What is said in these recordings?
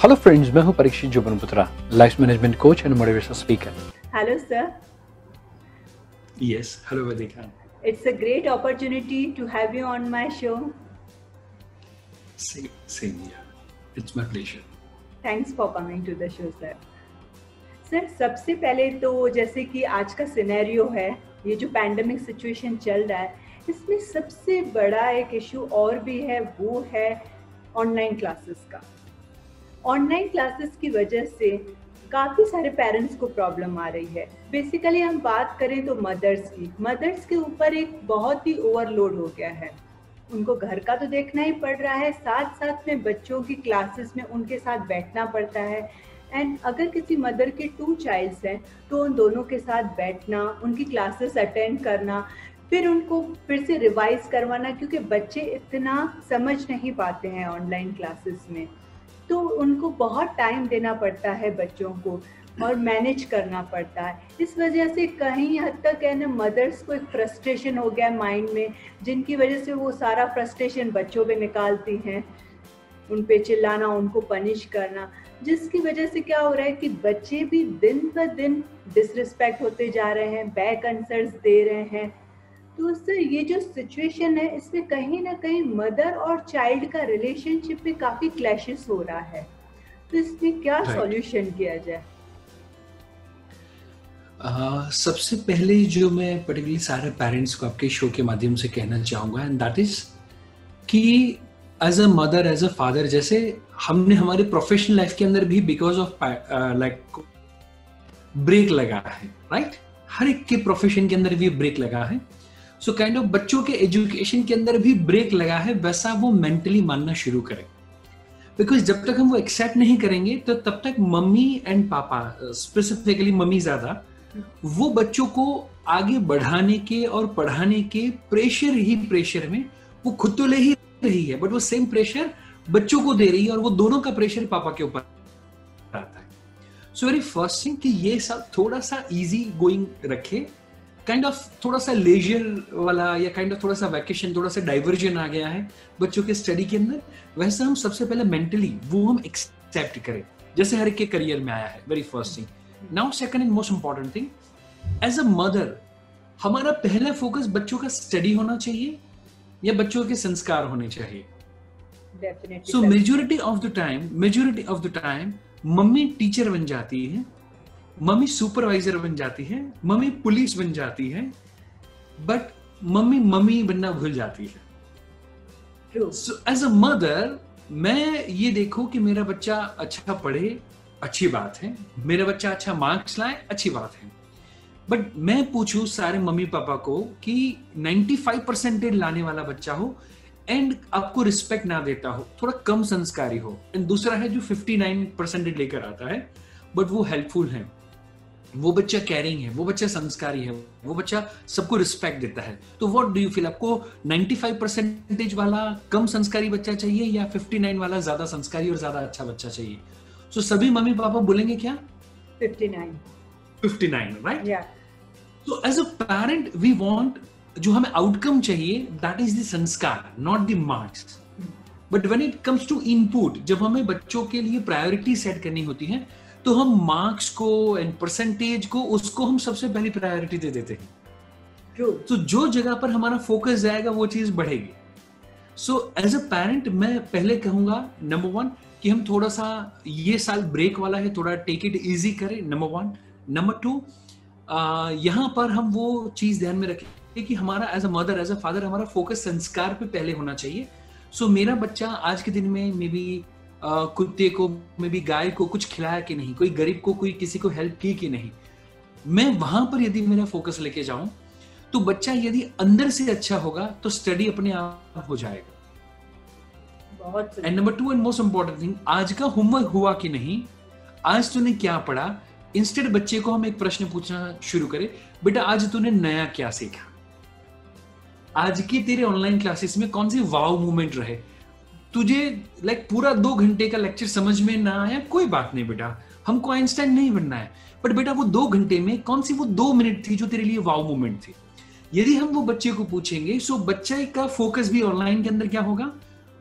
Hello friends, मैं हूं Parikshit Jobanputra, life management coach and motivational speaker. Hello, sir. Yes, hello Vedika. It's a great opportunity to have you on my show. Same here. It's my pleasure. Thanks for coming to the show, sir. Sir, सबसे पहले तो जैसे कि आज का scenario है, ये जो पैंडेमिक सिचुएशन चल रहा है, इसमें सबसे बड़ा एक इशू और भी है, वो है ऑनलाइन क्लासेस का। ऑनलाइन क्लासेस की वजह से काफ़ी सारे पेरेंट्स को प्रॉब्लम आ रही है। बेसिकली हम बात करें तो मदर्स के ऊपर एक बहुत ही ओवरलोड हो गया है। उनको घर का तो देखना ही पड़ रहा है, साथ साथ में बच्चों की क्लासेस में उनके साथ बैठना पड़ता है। एंड अगर किसी मदर के 2 चाइल्ड्स हैं तो उन दोनों के साथ बैठना, उनकी क्लासेस अटेंड करना, फिर उनको फिर से रिवाइज करवाना, क्योंकि बच्चे इतना समझ नहीं पाते हैं ऑनलाइन क्लासेस में, तो उनको बहुत टाइम देना पड़ता है बच्चों को और मैनेज करना पड़ता है। इस वजह से कहीं हद तक है ना, मदर्स को एक फ्रस्ट्रेशन हो गया माइंड में, जिनकी वजह से वो सारा फ्रस्ट्रेशन बच्चों पे निकालती हैं, उन पे चिल्लाना, उनको पनिश करना, जिसकी वजह से क्या हो रहा है कि बच्चे भी दिन ब दिन डिसरिस्पेक्ट होते जा रहे हैं, बैक आंसर्स दे रहे हैं। तो सर, ये जो सिचुएशन है, इसमें कहीं ना कहीं मदर और चाइल्ड का रिलेशनशिप में काफ़ी क्लैशेस हो रहा है, तो इसमें क्या सॉल्यूशन किया जाए? सबसे पहले जो मैं पर्टिकुलरली सारे पेरेंट्स को आपके शो के माध्यम से कहना चाहूँगा, एंड दैट इज कि as a mother, as a father, जैसे हमने हमारे प्रोफेशनल लाइफ के अंदर भी बिकॉज ऑफ लाइक ब्रेक लगा है, राइट? हर एक के प्रोफेशन के अंदर भी ब्रेक लगा है। सो काइंड ऑफ बच्चों के एजुकेशन के अंदर भी ब्रेक लगा है, वैसा वो मेंटली मानना शुरू करें। बिकॉज जब तक हम वो एक्सेप्ट नहीं करेंगे तो तब तक मम्मी एंड पापा, स्पेसिफिकली मम्मी ज्यादा, वो बच्चों को आगे बढ़ाने के और पढ़ाने के प्रेशर में वो खुद तो ले ही रही है, बट वो सेम प्रेशर बच्चों को दे रही है और वो दोनों का प्रेशर पापा के ऊपर आता है। सो वेरी फर्स्ट थिंग कि ये सब थोड़ा सा इजी गोइंग रखे, काइंड ऑफ थोड़ा सा लेजर वाला, या काइंड ऑफ थोड़ा सा वैकेशन, थोड़ा सा डाइवर्जन आ गया है बच्चों के स्टडी के अंदर, वैसे हम सबसे पहले मेंटली वो हम एक्सेप्ट करें, जैसे हर एक के करियर में आया है। Very first thing. Now second and most important thing, as a mother हमारा पहला फोकस बच्चों का स्टडी होना चाहिए या बच्चों के संस्कार होने चाहिए? सो majority of the time mummy teacher बन जाती है, मम्मी सुपरवाइजर बन जाती है, मम्मी पुलिस बन जाती है, बट मम्मी बनना भूल जाती है। सो एज अ मदर मैं ये देखूं कि मेरा बच्चा अच्छा पढ़े, अच्छी बात है, मेरा बच्चा अच्छा मार्क्स लाए, अच्छी बात है, बट मैं पूछूं सारे मम्मी पापा को कि 95% लाने वाला बच्चा हो एंड आपको रिस्पेक्ट ना देता हो, थोड़ा कम संस्कारी हो, एंड दूसरा है जो 59% लेकर आता है बट वो हेल्पफुल है, वो बच्चा केयरिंग है, वो बच्चा संस्कारी है, वो बच्चा सबको रिस्पेक्ट देता है, तो व्हाट डू यू फील? आपको 95% वाला कम संस्कारी बच्चा चाहिए या 59 वाला ज्यादा संस्कारी और ज्यादा अच्छा बच्चा चाहिए? सो सभी मम्मी पापा बोलेंगे क्या? 59, right? So as a parent we want, जो हमें आउटकम चाहिए, that is the sanskar, not the marks. But when it comes to input, जब हमें बच्चों के लिए प्रायोरिटी सेट करनी होती है, तो हम मार्क्स को एंड परसेंटेज को, उसको हम सबसे पहली प्रायोरिटी दे देते हैं। तो जो जगह पर हमारा फोकस जाएगा वो चीज बढ़ेगी। सो एज अ पेरेंट मैं पहले कहूंगा, नंबर 1 कि हम थोड़ा सा, ये साल ब्रेक वाला है, थोड़ा टेक इट इजी करें, नंबर 1। नंबर 2, यहां पर हम वो चीज ध्यान में रखें कि हमारा as a mother, as a father, हमारा फोकस संस्कार पे पहले होना चाहिए। सो मेरा बच्चा आज के दिन में मे बी कुत्ते को, मे बी गाय को कुछ खिलाया कि नहीं, कोई गरीब को, कोई किसी को हेल्प की कि नहीं, मैं वहां पर यदि मेरा फोकस लेके जाऊं तो बच्चा यदि अंदर से अच्छा होगा तो स्टडी अपने आप हो जाएगा। And number 2 and most important thing, आज का होमवर्क हुआ कि नहीं, आज तूने क्या पढ़ा, इंस्टेड बच्चे को हम एक प्रश्न पूछना शुरू करें, बेटा आज तूने नया क्या सीखा, आज की तेरे ऑनलाइन क्लासेस में कौन सी वाव मोमेंट रहे, तुझे लाइक पूरा 2 घंटे का लेक्चर समझ में ना आया, कोई बात नहीं बेटा, हमको आइंस्टाइन नहीं बनना है, बट बेटा वो 2 घंटे में कौन सी वो 2 मिनट थी जो तेरे लिए वाव मोमेंट थी। यदि हम वो बच्चे को पूछेंगे, सो बच्चे का फोकस भी ऑनलाइन के अंदर क्या होगा,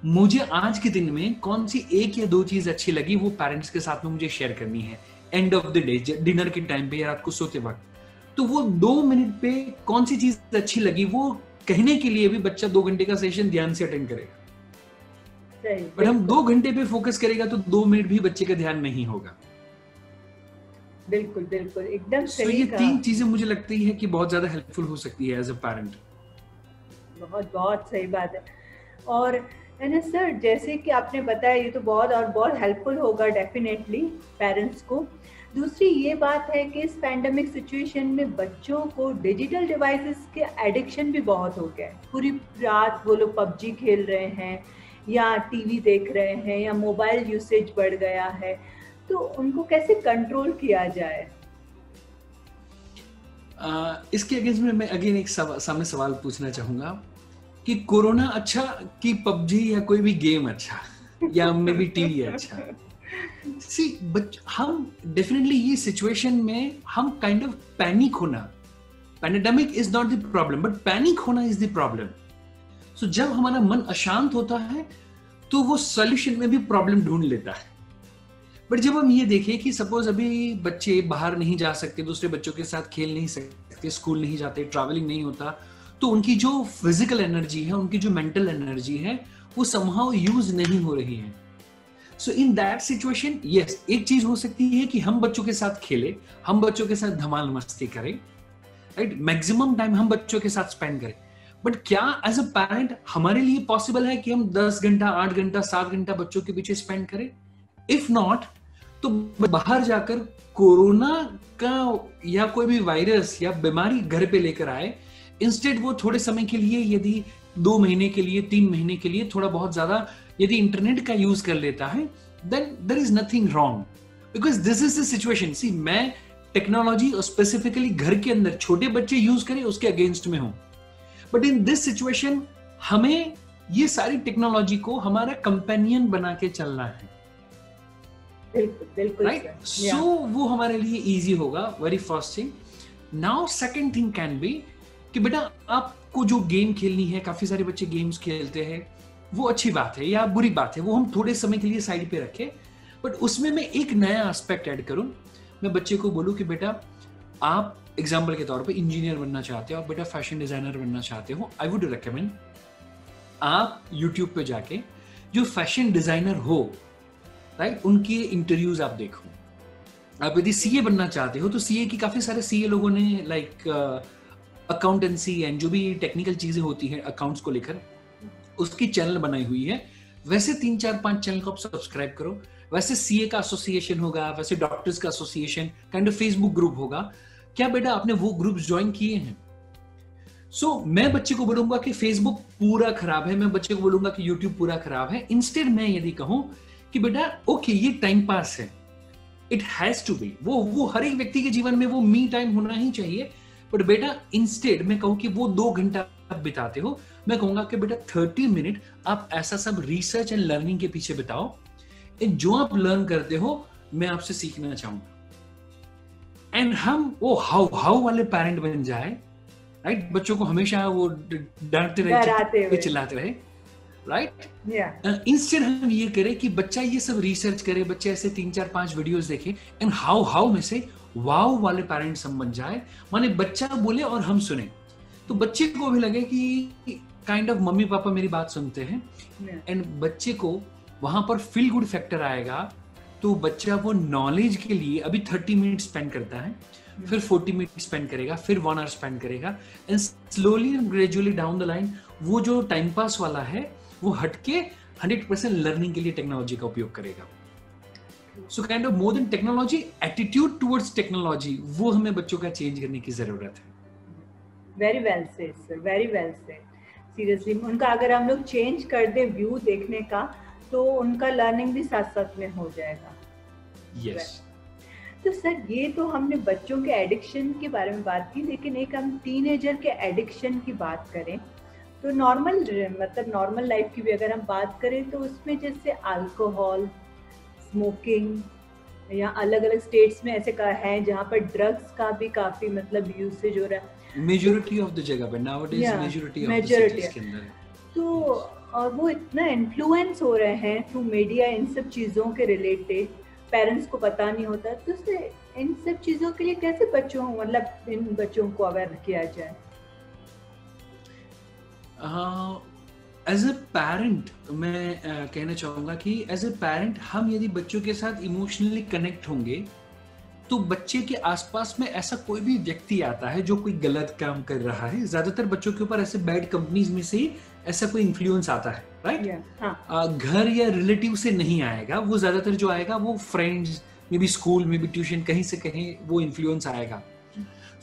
मुझे आज के दिन में कौन सी एक या दो चीज अच्छी लगी, वो पेरेंट्स के साथ में मुझे शेयर करनी है end of the day, dinner के टाइम पे या रात को सोते वक्त। तो वो 2 मिनट पे कौन सी चीज अच्छी लगी वो कहने के लिए भी बच्चा 2 घंटे का सेशन ध्यान से अटेंड करेगा। बट हम 2 घंटे पे फोकस करेगा तो 2 मिनट भी बच्चे का ध्यान नहीं होगा। बिल्कुल बिल्कुल, एकदम सही। सही। ये 3 चीजें मुझे लगती है कि बहुत ज्यादा हेल्पफुल हो सकती है एज अ पेरेंट। बहुत बहुत सही बात है। और है ना सर, जैसे कि आपने बताया, ये तो बहुत हेल्पफुल होगा डेफिनेटली पेरेंट्स को। दूसरी ये बात है कि इस पैंडेमिक सिचुएशन में बच्चों को डिजिटल डिवाइसेस के एडिक्शन भी बहुत हो गया है। पूरी रात वो लोग पबजी खेल रहे हैं या टीवी देख रहे हैं या मोबाइल यूसेज बढ़ गया है, तो उनको कैसे कंट्रोल किया जाए? इसके अगेंस्ट में मैं अगेन एक सामने सवाल पूछना चाहूंगा कि कोरोना अच्छा कि पबजी या कोई भी गेम अच्छा या मे बी टीवी अच्छा? सी हम डेफिनेटली ये सिचुएशन में हम काइंड ऑफ पैनिक होना, pandemic is not the problem but panic होना इज द प्रॉब्लम। सो जब हमारा मन अशांत होता है तो वो सॉल्यूशन में भी प्रॉब्लम ढूंढ लेता है। बट जब हम ये देखें कि सपोज अभी बच्चे बाहर नहीं जा सकते, दूसरे बच्चों के साथ खेल नहीं सकते, स्कूल नहीं जाते, ट्रैवलिंग नहीं होता, तो उनकी जो फिजिकल एनर्जी है, उनकी जो मेंटल एनर्जी है, वो समहाउ यूज नहीं हो रही है। सो इन दैट सिचुएशन यस, एक चीज हो सकती है कि हम बच्चों के साथ खेलें, हम बच्चों के साथ धमाल मस्ती करें, राइट, मैक्सिमम टाइम हम बच्चों के साथ स्पेंड करें। बट क्या एज अ पेरेंट हमारे लिए पॉसिबल है कि हम 10 घंटा, 8 घंटा, 7 घंटा बच्चों के पीछे स्पेंड करें? इफ नॉट, तो बाहर जाकर कोरोना का या कोई भी वायरस या बीमारी घर पे लेकर आए, इंस्टेड वो थोड़े समय के लिए, यदि 2 महीने के लिए, 3 महीने के लिए थोड़ा बहुत ज्यादा यदि इंटरनेट का यूज कर लेता है, then there is nothing wrong, because this is the situation. See, मैं टेक्नोलॉजी और स्पेसिफिकली घर के अंदर छोटे बच्चे यूज करें उसके अगेंस्ट में हूं, बट इन दिस सिचुएशन हमें ये सारी टेक्नोलॉजी को हमारा कंपेनियन बना के चलना है। बिल्कुल राइट, सो वो हमारे लिए इजी होगा, very first thing. Now second thing can be कि बेटा आपको जो गेम खेलनी है, काफी सारे बच्चे गेम्स खेलते हैं, वो अच्छी बात है या बुरी बात है, वो हम थोड़े समय के लिए साइड पे रखें, बट उसमें मैं एक नया एस्पेक्ट ऐड करूं। मैं बच्चे को बोलूं कि बेटा आप एग्जाम्पल के तौर पे इंजीनियर बनना चाहते हो, और बेटा फैशन डिजाइनर बनना चाहते हो, आई वुड रिकमेंड आप यूट्यूब पे जाके जो फैशन डिजाइनर हो, राइट, उनके इंटरव्यूज आप देखो। आप यदि सीए बनना चाहते हो तो सीए की काफी सारे सीए लोगों ने लाइक अकाउंटेंसी एंड जो भी टेक्निकल चीजें होती हैं अकाउंट्स को लेकर, उसकी चैनल बनाई हुई है। वैसे 3, 4, 5 चैनल को आप सब्सक्राइब करो। वैसे सीए का एसोसिएशन होगा, वैसे डॉक्टर्स का association, kind of Facebook group होगा। क्या बेटा आपने वो ग्रुप ज्वाइन किए हैं? सो मैं बच्चे को बोलूंगा कि फेसबुक पूरा खराब है, मैं बच्चे को बोलूंगा कि यूट्यूब पूरा खराब है। इंस्टेड मैं यदि कहूं कि बेटा ओके ये टाइम पास है, इट हैज टू बी, वो हर एक व्यक्ति के जीवन में वो मी टाइम होना ही चाहिए, बट बेटा इंस्टेड मैं कहूं कि वो 2 घंटा आप बिताते हो, मैं कहूंगा कि बेटा 30 मिनट आप ऐसा सब रिसर्च एंड लर्निंग के पीछे बिताओ। जो आप लर्न करते हो मैं आपसे सीखना चाहूंगा। एंड हम वो हाउ वाले पेरेंट बन जाए, राइट, बच्चों को हमेशा वो डरते रहे, चिल्लाते रहे, राइट। इंस्टेड हम ये करें कि बच्चा ये सब रिसर्च करे, बच्चे ऐसे 3, 4, 5 वीडियोस देखे, एंड हाउ में से वाव वाले पेरेंट्स हम बन जाए, माने बच्चा बोले और हम सुने, तो बच्चे को भी लगे कि काइंड ऑफ मम्मी पापा मेरी बात सुनते हैं, एंड बच्चे को वहां पर फील गुड फैक्टर आएगा। तो बच्चा वो नॉलेज के लिए अभी 30 मिनट स्पेंड करता है, फिर 40 मिनट स्पेंड करेगा, फिर 1 आवर स्पेंड करेगा, and slowly and gradually down the line वो जो टाइम पास वाला है वो हटके 100% लर्निंग के लिए टेक्नोलॉजी का उपयोग करेगा। So kind of more than technology, attitude towards technology, वो हमें बच्चों का चेंज करने की जरूरत है। Very well said sir, very well said. Seriously उनका अगर हम लोग चेंज कर दे व्यू देखने का, तो उनका लर्निंग भी साथ साथ में हो जाएगा। यस। तो सर ये तो हमने बच्चों के एडिक्शन के बारे में बात की, लेकिन एक हम टीनेजर के एडिक्शन की बात करें तो नॉर्मल लाइफ की भी अगर हम बात करें तो उसमें जैसे अल्कोहल, स्मोकिंग, या अलग अलग स्टेट्स में ऐसे है जहाँ पर ड्रग्स का भी काफी यूसेज हो रहा है। मेजॉरिटी ऑफ द जगह पे nowadays, majority of the cities के अंदर। तो और वो इतना इन्फ्लुएंस हो रहे हैं थ्रू मीडिया इन सब चीज़ों के रिलेटेड, पेरेंट्स को पता नहीं होता, तो उससे इन सब चीज़ों के लिए कैसे मतलब इन बच्चों को अवेयर किया जाए? एज अ पेरेंट मैं कहना चाहूँगा कि एज अ पेरेंट हम यदि बच्चों के साथ इमोशनली कनेक्ट होंगे तो बच्चे के आसपास में ऐसा कोई भी व्यक्ति आता है जो कोई गलत काम कर रहा है, ज्यादातर बच्चों के ऊपर ऐसे बैड कंपनीज में से ही ऐसा कोई इन्फ्लुएंस आता है, राइट? घर या रिलेटिव से नहीं आएगा, वो ज्यादातर जो आएगा वो फ्रेंड्स में भी, स्कूल में भी, ट्यूशन कहीं से कहीं वो इन्फ्लुएंस आएगा।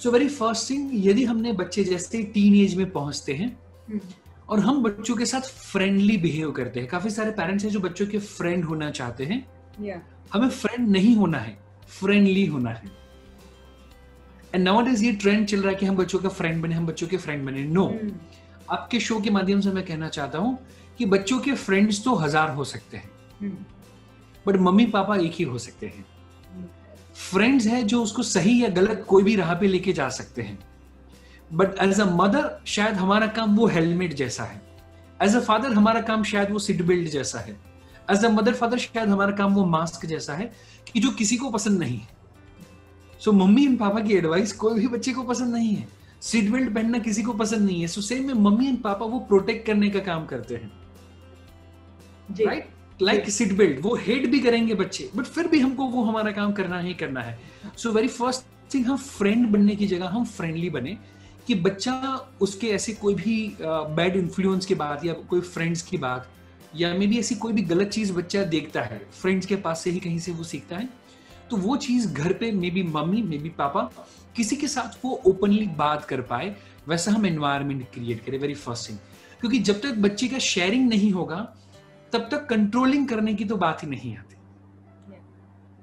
सो वेरी फर्स्ट थिंग, यदि हमने बच्चे जैसे टीन एज में पहुंचते हैं और हम बच्चों के साथ फ्रेंडली बिहेव करते हैं, काफी सारे पेरेंट्स हैं जो बच्चों के फ्रेंड होना चाहते हैं, हमें फ्रेंड नहीं होना है, फ्रेंडली होना है। एंड नाउअडेज ये ट्रेंड चल रहा है कि हम बच्चों का फ्रेंड बने, हम बच्चों के फ्रेंड बने। नो, आपके शो के माध्यम से मैं कहना चाहता हूं कि बच्चों के फ्रेंड्स तो 1000 हो सकते हैं, बट मम्मी पापा एक ही हो सकते हैं। फ्रेंड्स है जो उसको सही या गलत कोई भी राह पे लेके जा सकते हैं, बट एज अ मदर शायद हमारा काम वो हेलमेट जैसा है, एज अ फादर हमारा काम शायद वो सीट बेल्ट जैसा है, एज अ मदर फादर शायद हमारा काम वो मास्क जैसा है कि जो किसी को पसंद नहीं है। सो मम्मी एंड पापा की एडवाइस कोई भी बच्चे को पसंद नहीं है, सीट बेल्ट पहनना किसी को पसंद नहीं है। सो सेम में मम्मी एंड पापा वो प्रोटेक्ट करने का काम करते हैं, राइट? लाइक सीट बेल्ट वो हेट भी करेंगे बच्चे, बट फिर भी हमको वो हमारा काम करना ही करना है। सो वेरी फर्स्ट थिंग, हम फ्रेंड बनने की जगह हम फ्रेंडली बने कि बच्चा उसके ऐसे कोई भी बैड इन्फ्लुएंस की बात या कोई फ्रेंड्स की बात या मे बी ऐसी कोई भी गलत चीज बच्चा देखता है, फ्रेंड्स के पास से ही कहीं से वो सीखता है, तो वो चीज घर पे may be mummy may be पापा किसी के साथ वो ओपनली बात कर पाए, वैसा हम एनवायरनमेंट क्रिएट करें। वेरी फर्स्ट थिंग, क्योंकि जब तक बच्चे का शेयरिंग नहीं होगा तब तक कंट्रोलिंग करने की तो बात ही नहीं आती।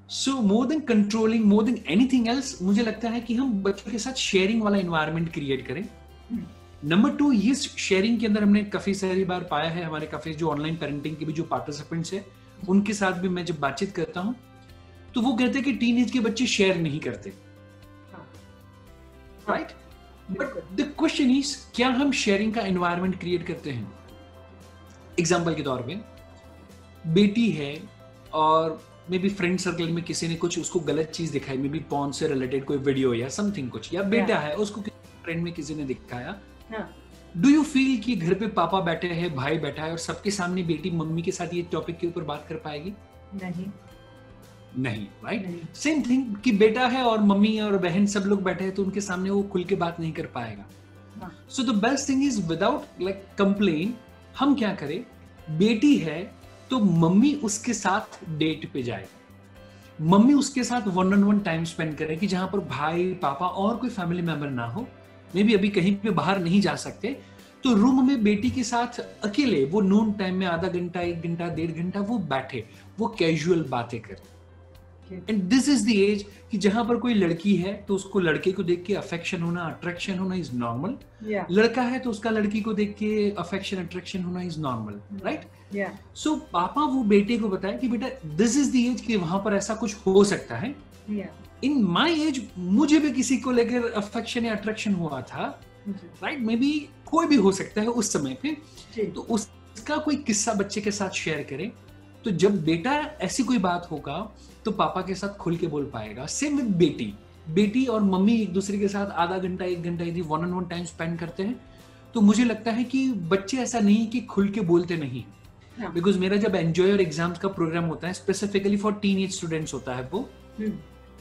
So more than controlling, more than anything else, मुझे लगता है कि हम बच्चों के साथ शेयरिंग वाला एनवायरनमेंट क्रिएट करें। नंबर 2, ये शेयरिंग के अंदर हमने काफी सारी बार पाया है, हमारे काफी जो ऑनलाइन पेरेंटिंग के भी जो पार्टिसिपेंट्स है उनके साथ भी मैं जब बातचीत करता हूं तो वो कहते हैं कि टीनेज के बच्चे शेयर नहीं करते, right? But the question is, क्या हम शेयरिंग का एनवायरनमेंट क्रिएट करते हैं? एग्जाम्पल के तौर पे बेटी है और मे बी फ्रेंड सर्कल में किसी ने कुछ उसको गलत चीज दिखाई, मे बी पॉर्न से रिलेटेड कोई वीडियो या समथिंग कुछ, या बेटा है उसको फ्रेंड में किसी ने दिखाया, डू यू फील कि घर पे पापा बैठे हैं, भाई बैठा है और सबके सामने बेटी मम्मी के साथ ये टॉपिक के ऊपर बात कर पाएगी? नहीं, राइट? सेम थिंग कि बेटा है और मम्मी और बहन सब लोग बैठे हैं तो उनके सामने वो खुल के बात नहीं कर पाएगा। सो the best thing is without like complain, हम क्या करें, बेटी है तो मम्मी उसके साथ डेट पे जाए, मम्मी उसके साथ 1-on-1 टाइम स्पेंड करे कि जहां पर भाई पापा और कोई फैमिली मेंबर ना हो, मे बी अभी कहीं पे बाहर नहीं जा सकते, तो रूम में बेटी के साथ अकेले वो नून टाइम में आधा घंटा, 1 घंटा, 1.5 घंटा वो बैठे, वो कैजुअल बातें करे। And this is the age कि जहां पर कोई लड़की है तो उसको लड़के को देख के अफेक्शन होना, अट्रैक्शन होना इज नॉर्मल, लड़का है तो उसका लड़की को देख के अफेक्शन, अट्रैक्शन होना इज नॉर्मल, राइट? सो पापा वो बेटे को बताए कि बेटा दिस इज द एज कि वहां पर ऐसा कुछ हो सकता है। इन माई एज मुझे भी किसी को लेकर अफेक्शन या अट्रैक्शन हुआ था, राइट? मे बी कोई भी हो सकता है उस समय पे, तो उसका कोई किस्सा बच्चे के साथ शेयर करें, तो जब बेटा ऐसी कोई बात होगा तो पापा के साथ खुल के बोल पाएगा। सेम विद बेटी, बेटी और मम्मी एक दूसरे के साथ आधा घंटा, 1 घंटा यदि 1-on-1 टाइम स्पेंड करते हैं तो मुझे लगता है कि बच्चे ऐसा नहीं कि खुल के बोलते नहीं, बिकॉज मेरा जब एंजॉयर एग्जाम्स का प्रोग्राम होता है स्पेसिफिकली फॉर टीनेज स्टूडेंट्स होता है वो,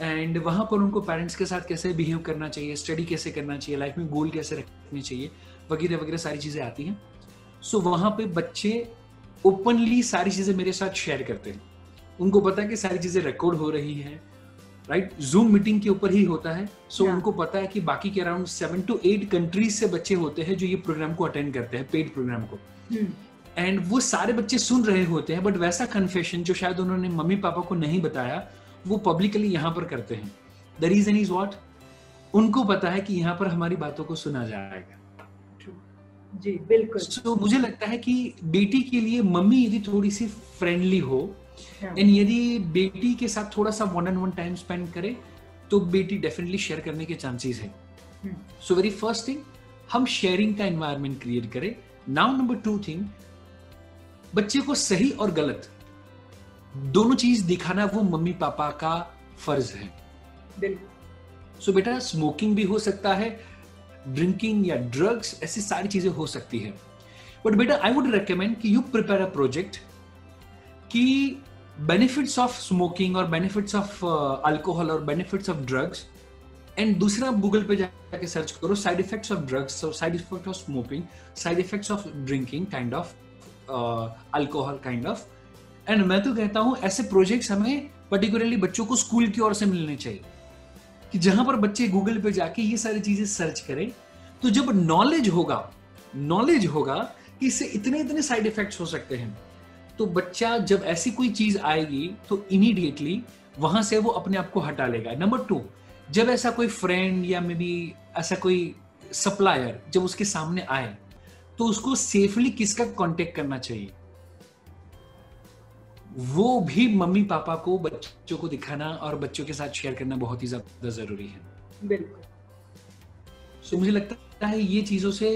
एंड वहां पर उनको पेरेंट्स के साथ कैसे बिहेव करना चाहिए, स्टडी कैसे करना चाहिए, लाइफ में गोल कैसे रखने चाहिए, वगैरह वगैरह सारी चीजें आती हैं। सो वहां पे बच्चे ओपनली सारी चीजें मेरे साथ शेयर करते हैं, उनको पता है कि सारी चीजें रिकॉर्ड हो रही है, राइट? जूम मीटिंग के ऊपर ही होता है। सो उनको पता है कि बाकी के अराउंड 7 to 8 कंट्रीज से बच्चे होते हैं जो ये प्रोग्राम को अटेंड करते हैं, पेड प्रोग्राम को, एंड वो सारे बच्चे सुन रहे होते हैं, बट वैसा कन्फेशन जो शायद उन्होंने मम्मी पापा को नहीं बताया वो पब्लिकली यहाँ पर करते हैं। द रीजन इज व्हाट, उनको पता है कि यहाँ पर हमारी बातों को सुना जाएगा। जी बिल्कुल। So, मुझे लगता है कि बेटी के लिए मम्मी यदि थोड़ी सी फ्रेंडली हो एंड यदि बेटी के साथ थोड़ा सा 1-on-1 टाइम स्पेंड करे तो बेटी डेफिनेटली शेयर करने के चांसेस है। सो वेरी फर्स्ट थिंग, हम शेयरिंग का एनवायरनमेंट क्रिएट करें। नाउ नंबर 2 थिंग, बच्चे को सही और गलत दोनों चीज दिखाना वो मम्मी पापा का फर्ज है। बिल्कुल। सो बेटा स्मोकिंग भी हो सकता है, ड्रिंकिंग या ड्रग्स, ऐसी सारी चीजें हो सकती है। बट बेटा आई वुड रिकमेंड कि यू प्रिपेयर अ प्रोजेक्ट कि बेनिफिट्स ऑफ स्मोकिंग और बेनिफिट्स ऑफ अल्कोहल और बेनिफिट्स ऑफ ड्रग्स, एंड दूसरा गूगल पे जाके सर्च करो side effects of drugs, side effect of smoking, side effects of drinking kind of, alcohol kind of. And मैं तो कहता हूं ऐसे प्रोजेक्ट्स हमें पर्टिकुलरली बच्चों को स्कूल की ओर से मिलने चाहिए, कि जहां पर बच्चे गूगल पे जाके ये सारी चीजें सर्च करें, तो जब नॉलेज होगा कि इससे इतने इतने साइड इफेक्ट्स हो सकते हैं, तो बच्चा जब ऐसी कोई चीज आएगी तो इमीडिएटली वहां से वो अपने आप को हटा लेगा। नंबर 2, जब ऐसा कोई फ्रेंड या मे बी ऐसा कोई सप्लायर जब उसके सामने आए, तो उसको सेफली किसका कांटेक्ट करना चाहिए, वो भी मम्मी पापा को बच्चों को दिखाना और बच्चों के साथ शेयर करना बहुत ही ज्यादा जरूरी है। बिल्कुल। सो मुझे लगता है ये चीजों से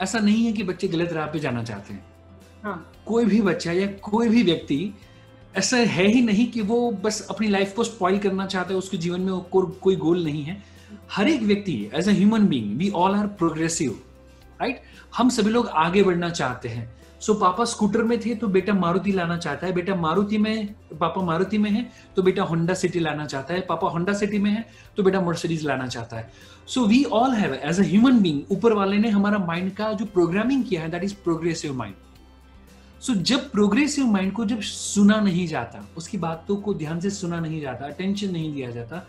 ऐसा नहीं है कि बच्चे गलत राह पे जाना चाहते हैं। हाँ। कोई भी बच्चा या कोई भी व्यक्ति ऐसा है ही नहीं कि वो बस अपनी लाइफ को स्पॉइल करना चाहता है, उसके जीवन में कोई गोल नहीं है। हर एक व्यक्ति as a human being we all are progressive, right? हम सभी लोग आगे बढ़ना चाहते हैं। सो पापा स्कूटर में थे तो बेटा मारुति लाना चाहता है, पापा मारुति में है तो बेटा होंडा सिटी लाना चाहता है, पापा होंडा सिटी में है तो बेटा मर्सिडीज लाना चाहता है। So we all have as a human being, ऊपर वाले ने हमारा माइंड का जो प्रोग्रामिंग किया है दैट इज प्रोग्रेसिव माइंड। सो जब प्रोग्रेसिव माइंड को जब सुना नहीं जाता, उसकी बातों को ध्यान से सुना नहीं जाता, अटेंशन नहीं दिया जाता,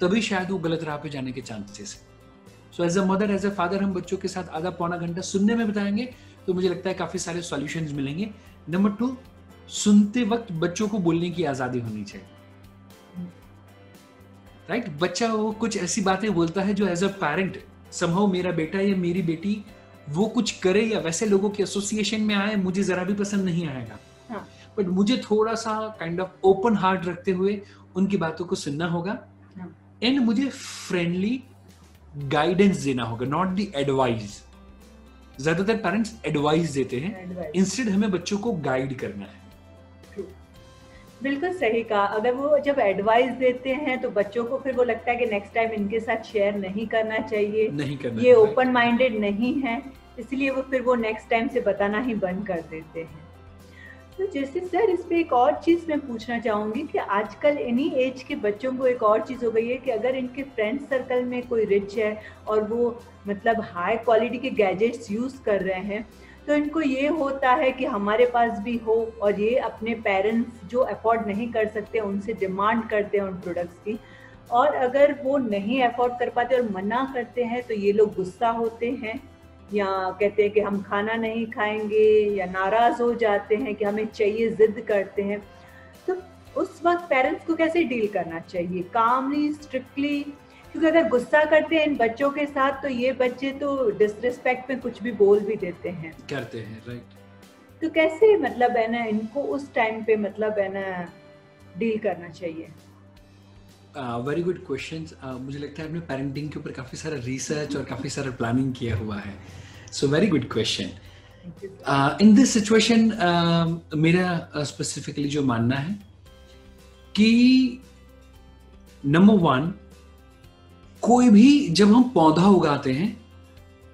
तभी शायद वो गलत राह पे जाने के चांसेस है। So as a mother as a father हम बच्चों के साथ आधा पौना घंटा सुनने में बिताएंगे तो मुझे लगता है काफी सारे सॉल्यूशंस मिलेंगे। नंबर 2, सुनते वक्त बच्चों को बोलने की आजादी होनी चाहिए, राइट? बच्चा वो कुछ ऐसी बातें बोलता है जो एज अ पेरेंट समहाउ मेरा बेटा या मेरी बेटी वो कुछ करे या वैसे लोगों के एसोसिएशन में आए, मुझे जरा भी पसंद नहीं आएगा। हाँ। बट मुझे थोड़ा सा काइंड ऑफ ओपन हार्ट रखते हुए उनकी बातों को सुनना होगा, एंड मुझे फ्रेंडली गाइडेंस देना होगा, नॉट द एडवाइस। ज्यादातर पेरेंट्स एडवाइस देते हैं, इंस्टेड हमें बच्चों को गाइड करना है। बिल्कुल सही कहा। अगर वो जब एडवाइस देते हैं तो बच्चों को फिर वो लगता है कि नेक्स्ट टाइम इनके साथ शेयर नहीं करना चाहिए, ये ओपन माइंडेड नहीं है, इसलिए वो फिर वो नेक्स्ट टाइम से बताना ही बंद कर देते हैं। तो जैसे सर इस पे एक और चीज़ मैं पूछना चाहूँगी कि आजकल इन्हीं एज के बच्चों को एक और चीज़ हो गई है कि अगर इनके फ्रेंड सर्कल में कोई रिच है और वो मतलब हाई क्वालिटी के गैजेट्स यूज़ कर रहे हैं, तो इनको ये होता है कि हमारे पास भी हो, और ये अपने पेरेंट्स जो अफोर्ड नहीं कर सकते उनसे डिमांड करते हैं उन प्रोडक्ट्स की, और अगर वो नहीं अफोर्ड कर पाते और मना करते हैं तो ये लोग गुस्सा होते हैं या कहते हैं कि हम खाना नहीं खाएंगे, या नाराज़ हो जाते हैं कि हमें चाहिए, जिद करते हैं। तो उस वक्त पेरेंट्स को कैसे डील करना चाहिए, कामली, स्ट्रिक्टली? क्योंकि अगर गुस्सा करते हैं इन बच्चों के साथ तो ये बच्चे तो डिसरिस्पेक्ट में कुछ भी बोल भी देते हैं, करते हैं, राइट? तो कैसे मतलब है ना इनको उस टाइम पे मतलब है ना डील करना चाहिए? Very good question. मुझे लगता है आपने पेरेंटिंग के ऊपर काफी सारा रिसर्च और काफी सारा प्लानिंग किया हुआ है। So very good question. In this situation मेरा स्पेसिफिकली जो मानना है कि नंबर 1, कोई भी जब हम पौधा उगाते हैं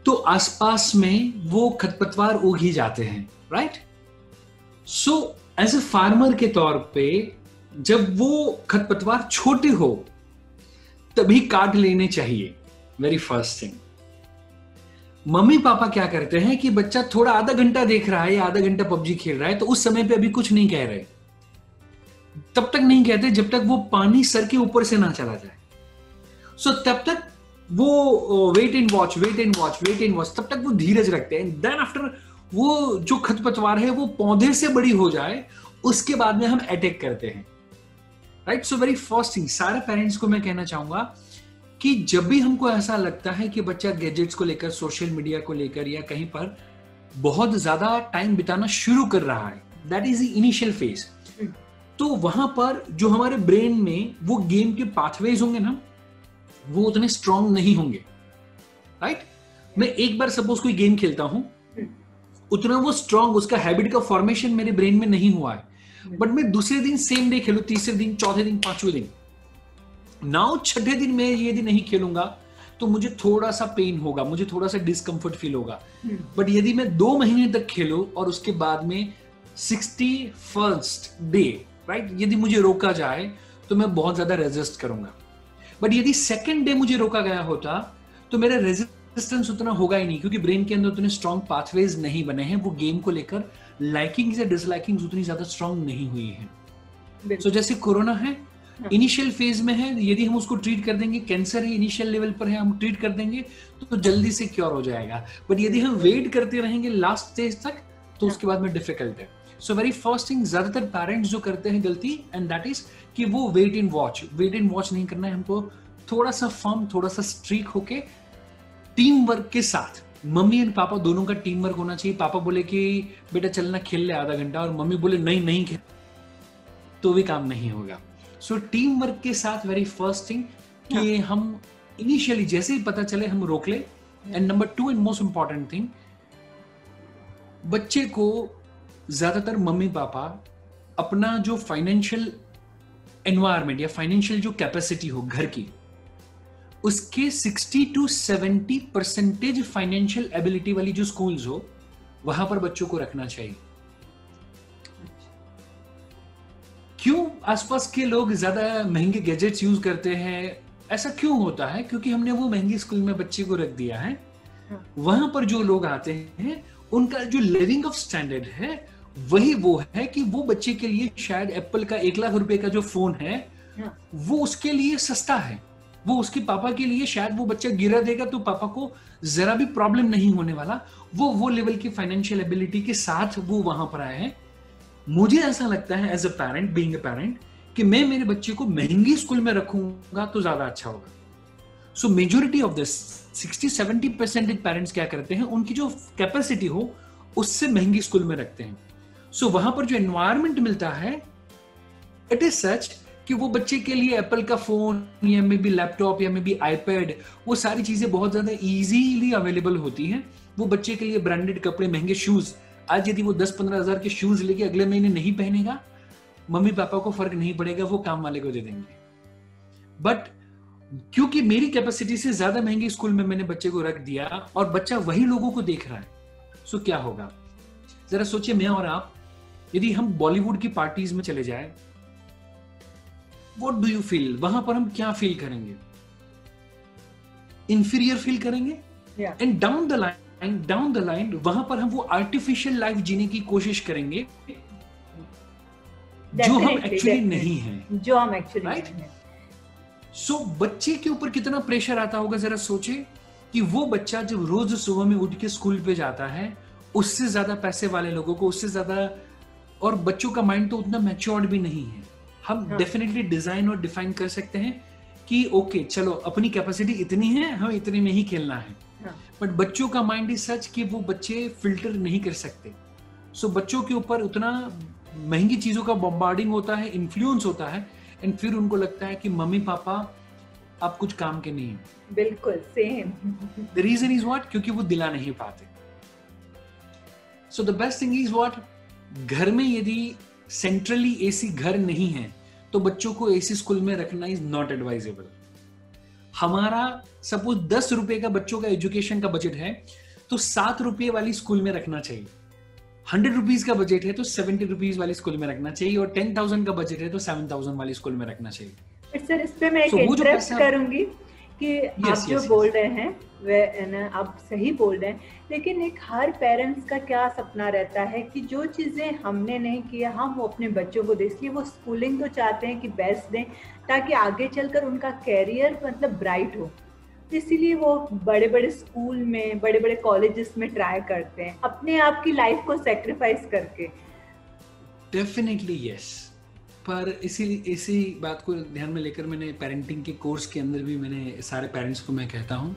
तो आसपास में वो खरपतवार उग ही जाते हैं, right? So as a farmer के तौर पे जब वो खरपतवार छोटे हो तभी काट लेने चाहिए, very first thing. Mummy papa क्या करते हैं कि बच्चा थोड़ा आधा घंटा देख रहा है या आधा घंटा पबजी खेल रहा है तो उस समय पे अभी कुछ नहीं कह रहे, तब तक नहीं कहते जब तक वो पानी सर के ऊपर से ना चला जाए। सो तब तक वो वेट एंड वॉच, तब तक वो धीरज रखते हैं। देन आफ्टर वो जो खरपतवार है वो पौधे से बड़ी हो जाए उसके बाद में हम अटैक करते हैं, राइट? सो वेरी फर्स्ट थिंग, सारे पेरेंट्स को मैं कहना चाहूंगा कि जब भी हमको ऐसा लगता है कि बच्चा गैजेट्स को लेकर, सोशल मीडिया को लेकर या कहीं पर बहुत ज्यादा टाइम बिताना शुरू कर रहा है, that is the initial phase, तो वहां पर जो हमारे ब्रेन में वो गेम के पाथवेज होंगे ना, वो उतने स्ट्रांग नहीं होंगे, राइट? मैं एक बार सपोज कोई गेम खेलता हूं, उतना वो स्ट्रांग, उसका हैबिट का फॉर्मेशन मेरे ब्रेन में नहीं हुआ है। बट मैं दूसरे दिन सेम डे खेलूं, तीसरे दिन, चौथे दिन, पांचवें दिन, नाउ छठे दिन में यदि नहीं खेलूंगा तो मुझे थोड़ा सा पेन होगा, मुझे थोड़ा सा डिस्कंफर्ट फील होगा। बट यदि मैं 2 महीने तक खेलूं और उसके बाद में 61st डे, राइट, यदि मुझे रोका जाए तो मैं बहुत ज्यादा रेजिस्ट करूंगा। बट यदि सेकेंड डे मुझे रोका गया होता तो मेरा रेजिस्टेंस उतना होगा ही नहीं, क्योंकि ब्रेन के अंदर उतने स्ट्रॉन्ग पाथवेज नहीं बने हैं, वो गेम को लेकर लाइकिंग या डिसलाइकिंग उतनी ज्यादा स्ट्रॉन्ग नहीं हुई है। सो जैसे कोरोना है, इनिशियल फेज में है, यदि हम उसको ट्रीट कर देंगे, कैंसर है इनिशियल लेवल पर है, हम ट्रीट कर देंगे तो जल्दी से क्योर हो जाएगा। बट यदि हम वेट करते रहेंगे लास्ट स्टेज तक तो उसके बाद में डिफिकल्ट है। सो वेरी फर्स्ट थिंग, ज्यादातर पेरेंट्स जो करते हैं गलती, एंड दैट इज कि वो वेट एंड वॉच नहीं करना है हमको। थोड़ा सा फर्म, थोड़ा सा स्ट्रीक होके टीम वर्क के साथ, मम्मी एंड पापा दोनों का टीम वर्क होना चाहिए। पापा बोले कि बेटा चलना खेल ले आधा घंटा, और मम्मी बोले नहीं खेल, तो भी काम नहीं होगा। सो टीम वर्क के साथ वेरी फर्स्ट थिंग कि हम इनिशियली जैसे ही पता चले हम रोक ले। And number 2 and most important thing, बच्चे को ज्यादातर मम्मी पापा अपना जो फाइनेंशियल एनवायरमेंट या फाइनेंशियल जो कैपेसिटी हो घर की, उसके 60 to 70% फाइनेंशियल एबिलिटी वाली जो स्कूल्स हो वहां पर बच्चों को रखना चाहिए। क्यों आसपास के लोग ज्यादा महंगे गैजेट्स यूज करते हैं, ऐसा क्यों होता है? क्योंकि हमने वो महंगी स्कूल में बच्चे को रख दिया है। वहां पर जो लोग आते हैं उनका जो लिविंग ऑफ स्टैंडर्ड है वही वो है कि वो बच्चे के लिए शायद एप्पल का 1 लाख रुपए का जो फोन है वो उसके लिए सस्ता है। वो उसके पापा के लिए शायद वो बच्चा गिरा देगा तो पापा को जरा भी प्रॉब्लम नहीं होने वाला। वो लेवल की फाइनेंशियल एबिलिटी के साथ वो वहां पर आए हैं। मुझे ऐसा लगता है as a parent, being a parent, कि मैं मेरे बच्चे को महंगी स्कूल में रखूंगा तो ज्यादा अच्छा होगा। सो मेजोरिटी ऑफ दिस 60-70% पेरेंट्स क्या करते हैं, उनकी जो कैपेसिटी हो उससे महंगी स्कूल में रखते हैं। सो वहां पर जो एनवायरमेंट मिलता है इट इज सच कि वो बच्चे के लिए एप्पल का फोन या मे बी लैपटॉप या मे बी आईपैड, वो सारी चीजें बहुत ज्यादा इजीली अवेलेबल होती हैं। वो बच्चे के लिए ब्रांडेड कपड़े, महंगे शूज, आज यदि वो 10-15 हजार के शूज लेके अगले महीने नहीं पहनेगा, मम्मी पापा को फर्क नहीं पड़ेगा, वो काम वाले को दे देंगे। बट क्योंकि मेरी कैपेसिटी से ज्यादा महंगी स्कूल में मैंने बच्चे को रख दिया और बच्चा वही लोगों को देख रहा है, सो क्या होगा? जरा सोचिए, मैं और आप यदि हम बॉलीवुड की पार्टीज में चले जाए, व्हाट डू यू फील? वहां पर हम क्या फील करेंगे? इंफीरियर फील करेंगे। एंड डाउन द लाइन वहां पर हम वो आर्टिफिशियल लाइफ जीने की कोशिश करेंगे जो हम एक्चुअली नहीं हैं, राइट? सो बच्चे के ऊपर कितना प्रेशर आता होगा, जरा सोचे कि वो बच्चा जब रोज सुबह में उठ के स्कूल पे जाता है, उससे ज्यादा पैसे वाले लोगों को, उससे ज्यादा, और बच्चों का माइंड तो उतना मैच्योर्ड भी नहीं है। हम डेफिनेटली डिजाइन और डिफाइन कर सकते हैं कि ओके चलो अपनी कैपेसिटी इतनी है, हम इतने में ही खेलना है। बट बच्चों का माइंड इज सच कि वो बच्चे फिल्टर नहीं कर सकते। सो बच्चों के ऊपर उतना महंगी चीजों का बॉम्बार्डिंग होता है, इन्फ्लुएंस होता है, एंड फिर उनको लगता है कि मम्मी पापा आप कुछ काम के नहीं हैं। बिल्कुल same. The reason is what? क्योंकि वो दिला नहीं पाते। So the best thing is what? घर में यदि सेंट्रली एसी घर नहीं है तो बच्चों को एसी स्कूल में रखना इज नॉट एडवाइजेबल। हमारा सपोज 10 रुपए का बच्चों का एजुकेशन का बजट है तो 7 रुपए वाली स्कूल में रखना चाहिए। 100 रुपीज का बजट है तो 70 रुपीज वाली स्कूल में रखना चाहिए, और 10,000 का बजट है तो 7,000 वाली स्कूल में रखना चाहिए। सर इस पे मैं एक इंटरप्ट करूंगी कि आप जो बोल रहे हैं वह आप सही बोल रहे हैं, लेकिन एक हर पेरेंट्स का क्या सपना रहता है कि जो चीज़ें हमने नहीं किया हम वो अपने बच्चों को दें, इसलिए वो स्कूलिंग तो चाहते हैं कि बेस्ट दें ताकि आगे चलकर उनका कैरियर मतलब ब्राइट हो। इसीलिए वो बड़े बड़े स्कूल में, बड़े बड़े कॉलेजेस में ट्राई करते हैं अपने आप की लाइफ को सेक्रीफाइस करके। Definitely yes. पर इसी बात को ध्यान में लेकर मैंने पेरेंटिंग के कोर्स के अंदर भी मैंने सारे पेरेंट्स को मैं कहता हूं,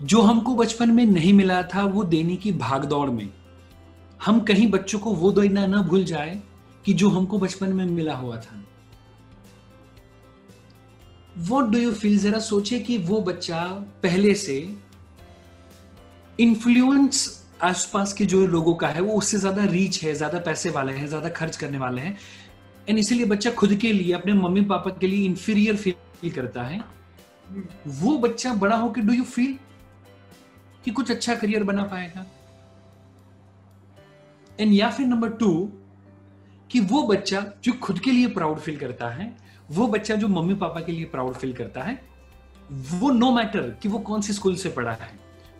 जो हमको बचपन में नहीं मिला था वो देने की भागदौड़ में हम कहीं बच्चों को वो देना ना भूल जाए कि जो हमको बचपन में मिला हुआ था। What do you feel? जरा सोचे कि वो बच्चा पहले से इन्फ्लुएंस आसपास के जो लोगों का है वो उससे ज्यादा रीच है, ज्यादा पैसे वाले हैं, ज्यादा खर्च करने वाले हैं, एंड इसीलिए बच्चा खुद के लिए, अपने मम्मी पापा के लिए इंफीरियर फील करता है। वो बच्चा बड़ा होकर डू यू फील कि कुछ अच्छा करियर बना पाएगा? एंड या फिर नंबर 2, कि वो बच्चा जो खुद के लिए प्राउड फील करता है, वो बच्चा जो मम्मी पापा के लिए प्राउड फील करता है, वो नो मैटर कि वो कौन सी स्कूल से पढ़ा है,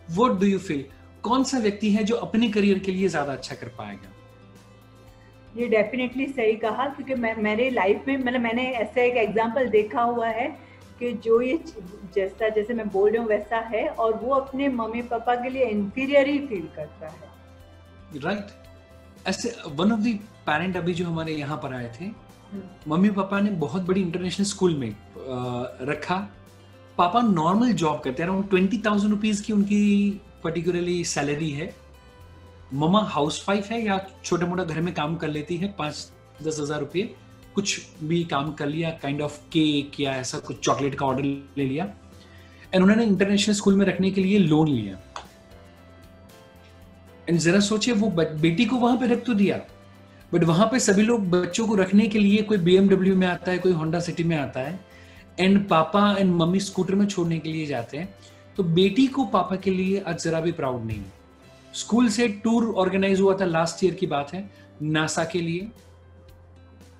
व्हाट डू यू फील, कौन सा व्यक्ति है जो अपने करियर के लिए ज्यादा अच्छा कर पाएगा? ये डेफिनेटली सही कहा, क्योंकि मेरे लाइफ में मतलब मैंने ऐसा एक एग्जांपल देखा हुआ है कि जो ये जैसे मैं बोल रही हूँ वैसा है, और वो अपने मम्मी पापा के लिए इंफीरियर ही फील करता है। राइट। ऐसे वन ऑफ द पेरेंट अभी जो हमारे यहाँ पर आए थे, मम्मी पापा ने बहुत बड़ी इंटरनेशनल स्कूल में रखा। पापा नॉर्मल जॉब करते हैं, अराउंड 20,000 रुपीज की उनकी पर्टिकुलरली सैलरी है। मम्मा हाउसवाइफ है या छोटा मोटा घर में काम कर लेती है, 5-10 हज़ार रुपये, कुछ भी काम कर लिया, काइंड ऑफ केक या ऐसा कुछ चॉकलेट का ऑर्डर ले लिया, एंड उन्होंने इंटरनेशनल स्कूल में रखने के लिए लोन लिया। एंड जरा सोचिए, वो बेटी को वहां पे रख तो दिया, बट वहां पे सभी लोग बच्चों को रखने के लिए, कोई BMW में आता है, कोई होंडा सिटी में आता है, एंड पापा एंड मम्मी स्कूटर में छोड़ने के लिए जाते हैं। तो बेटी को पापा के लिए आज जरा भी प्राउड नहीं है। स्कूल से टूर ऑर्गेनाइज हुआ था, लास्ट ईयर की बात है, नासा के लिए,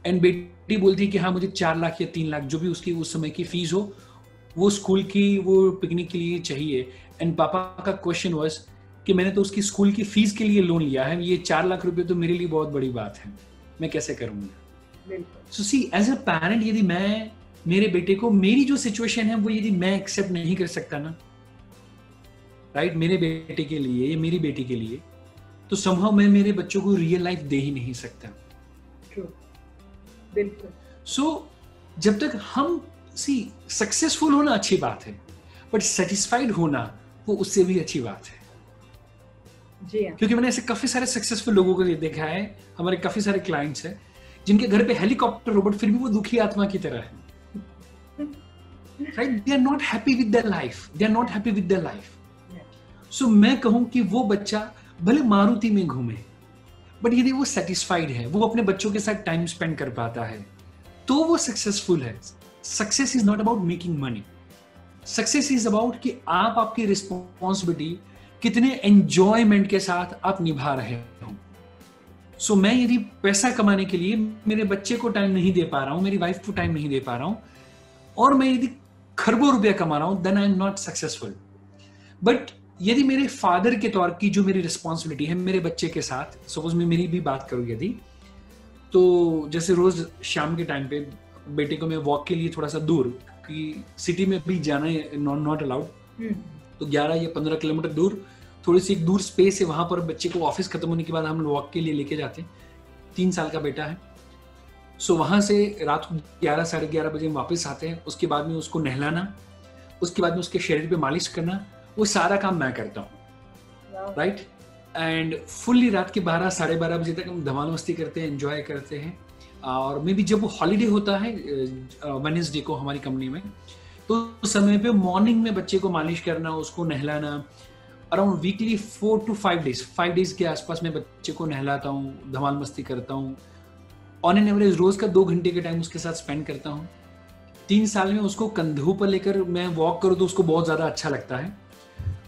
एंड बेटी बोलती है कि हाँ मुझे 4 लाख या 3 लाख जो भी उसकी उस समय की फीस हो, वो स्कूल की वो पिकनिक के लिए चाहिए। एंड पापा का क्वेश्चन वाज कि मैंने तो उसकी स्कूल की फीस के लिए लोन लिया है, ये 4 लाख रुपए तो मेरे लिए बहुत बड़ी बात है, मैं कैसे करूंगा? सो सी, एज अ पेरेंट, यदि मैं मेरे बेटे को, मेरी जो सिचुएशन है वो यदि मैं एक्सेप्ट नहीं कर सकता ना, राइट, मेरे बेटे के लिए या मेरी बेटी के लिए, तो समहाउ मैं मेरे बच्चों को रियल लाइफ दे ही नहीं सकता। बिल्कुल। सो जब तक हम सक्सेसफुल होना अच्छी बात है, बट सेटिस्फाइड होना वो उससे भी अच्छी बात है। जी हाँ। क्योंकि मैंने ऐसे काफी सारे सक्सेसफुल लोगों को देखा है, हमारे काफी सारे क्लाइंट्स हैं जिनके घर पे हेलीकॉप्टर रोबोट, फिर भी वो दुखी आत्मा की तरह है। Right, they are not happy with their life, they are not happy with their life. So मैं कहूं कि वो बच्चा भले मारुति में घूमे, बट यदि वो सेटिस्फाइड है, वो अपने बच्चों के साथ टाइम स्पेंड कर पाता है, तो वो सक्सेसफुल है। Success is not about making money, success is about कि आप आपकी रिस्पॉन्सिबिलिटी कितने एंजॉयमेंट के साथ आप निभा रहे हो। सो मैं यदि पैसा कमाने के लिए मेरे बच्चे को टाइम नहीं दे पा रहा हूं, मेरी वाइफ को टाइम नहीं दे पा रहा हूं, और मैं यदि खरबों रुपया कमा रहा हूं, then I am not successful. But यदि मेरे फादर के तौर की जो मेरी रिस्पॉन्सिबिलिटी है मेरे बच्चे के साथ, सपोज मैं मेरी भी बात करूं यदि, तो जैसे रोज शाम के टाइम पे बेटे को मैं वॉक के लिए थोड़ा सा दूर, कि सिटी में भी जाना नॉट अलाउड, तो 11 या 15 किलोमीटर दूर थोड़ी सी एक दूर स्पेस है, वहां पर बच्चे को ऑफिस खत्म होने के बाद हम वॉक के लिए लेके जाते हैं। 3 साल का बेटा है। सो वहां से रात को 11-11:30 बजे वापस आते हैं। उसके बाद में उसको नहलाना, उसके बाद में उसके शरीर पे मालिश करना, वो सारा काम मैं करता हूँ, राइट। एंड फुल्ली रात के 12-12:30 बजे तक हम धमाल मस्ती करते हैं, एंजॉय करते हैं। और मे बी जब वो हॉलीडे होता है वेडनेसडे को हमारी कंपनी में, तो उस समय पे मॉर्निंग में बच्चे को मालिश करना, उसको नहलाना, around weekly 4 to 5 days, 5 days के आसपास मैं बच्चे को नहलाता हूँ, धमाल मस्ती करता हूँ। ऑन एन एवरेज रोज का 2 घंटे के टाइम उसके साथ स्पेंड करता हूँ। 3 साल में उसको कंधों पर लेकर मैं वॉक करूँ तो उसको बहुत ज्यादा अच्छा लगता है।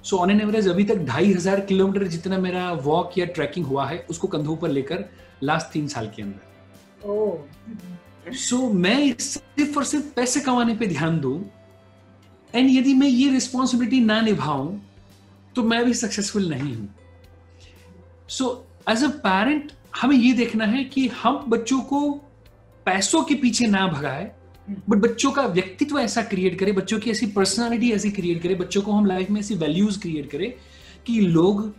सो ऑन एन एवरेज अभी तक 2500 किलोमीटर जितना मेरा वॉक या ट्रैकिंग हुआ है उसको कंधों पर लेकर लास्ट 3 साल के अंदर। सो मैं सिर्फ और सिर्फ पैसे कमाने पे ध्यान दूं, एंड यदि मैं ये रिस्पॉन्सिबिलिटी ना निभाऊं तो मैं भी सक्सेसफुल नहीं हूं। सो एज अ पेरेंट हमें ये देखना है कि हम बच्चों को पैसों के पीछे ना भगाए, बट बच्चों का व्यक्तित्व ऐसा क्रिएट करे, बच्चों की ऐसी पर्सनालिटी ऐसी क्रिएट करे, बच्चों को हम लाइफ में ऐसी वैल्यूज क्रिएट करें कि लोग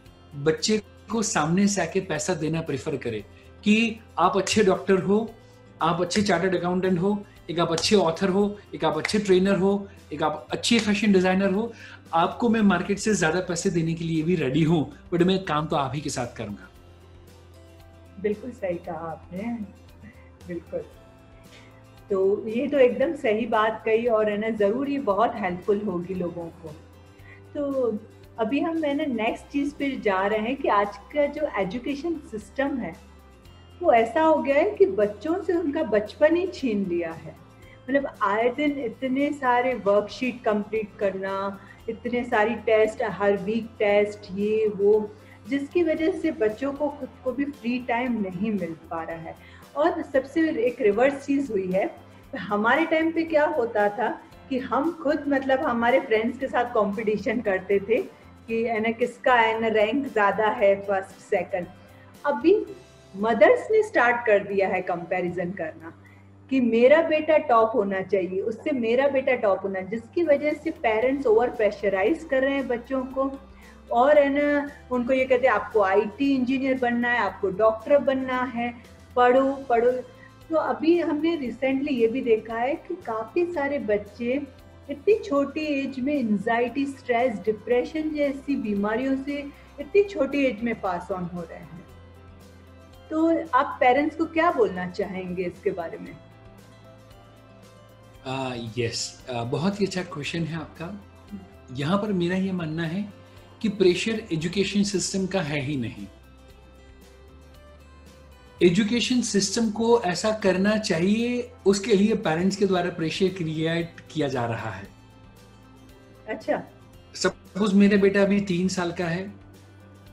बच्चे को सामने से आके पैसा देना प्रेफर करे, कि आप अच्छे डॉक्टर हो, आप अच्छे चार्टर्ड अकाउंटेंट हो, एक आप अच्छे ऑथर हो, एक आप अच्छे ट्रेनर हो, एक आप अच्छे फैशन डिजाइनर हो, आपको मैं मार्केट से ज्यादा पैसे देने के लिए भी रेडी हूं, बट मैं काम तो आप ही के साथ करूंगा। बिल्कुल सही कहा आपने, बिल्कुल। तो ये तो एकदम सही बात कही, और है ना, जरूर ये बहुत हेल्पफुल होगी लोगों को। तो अभी हम मैंने नेक्स्ट चीज पे जा रहे हैं कि आज का जो एजुकेशन सिस्टम है वो ऐसा हो गया है कि बच्चों से उनका बचपन ही छीन लिया है। मतलब आए दिन इतने सारे वर्कशीट कंप्लीट करना, इतने सारी टेस्ट, हर वीक टेस्ट, ये वो, जिसकी वजह से बच्चों को खुद को भी फ्री टाइम नहीं मिल पा रहा है। और सबसे एक रिवर्स चीज हुई है, हमारे टाइम पे क्या होता था कि हम खुद मतलब हमारे फ्रेंड्स के साथ कंपटीशन करते थे कि है ना किसका है ना रैंक ज्यादा है, फर्स्ट सेकंड। अभी मदर्स ने स्टार्ट कर दिया है कंपैरिजन करना कि मेरा बेटा टॉप होना चाहिए, उससे मेरा बेटा टॉप होना, जिसकी वजह से पेरेंट्स ओवर प्रेशराइज कर रहे हैं बच्चों को। और है ना उनको ये कहते हैं आपको आईटी इंजीनियर बनना है, आपको डॉक्टर बनना है, पढ़ो पढ़ो। तो अभी हमने रिसेंटली ये भी देखा है कि काफी सारे बच्चे इतनी छोटी एज में एंजाइटी, स्ट्रेस, डिप्रेशन जैसी बीमारियों से इतनी छोटी एज में पास ऑन हो रहे हैं। तो आप पेरेंट्स को क्या बोलना चाहेंगे इसके बारे में? बहुत ही अच्छा क्वेश्चन है आपका। यहाँ पर मेरा ये मानना है कि प्रेशर एजुकेशन सिस्टम का है ही नहीं। एजुकेशन सिस्टम को ऐसा करना चाहिए, उसके लिए पेरेंट्स के द्वारा प्रेशर क्रिएट किया जा रहा है। अच्छा, सपोज मेरा बेटा अभी 3 साल का है,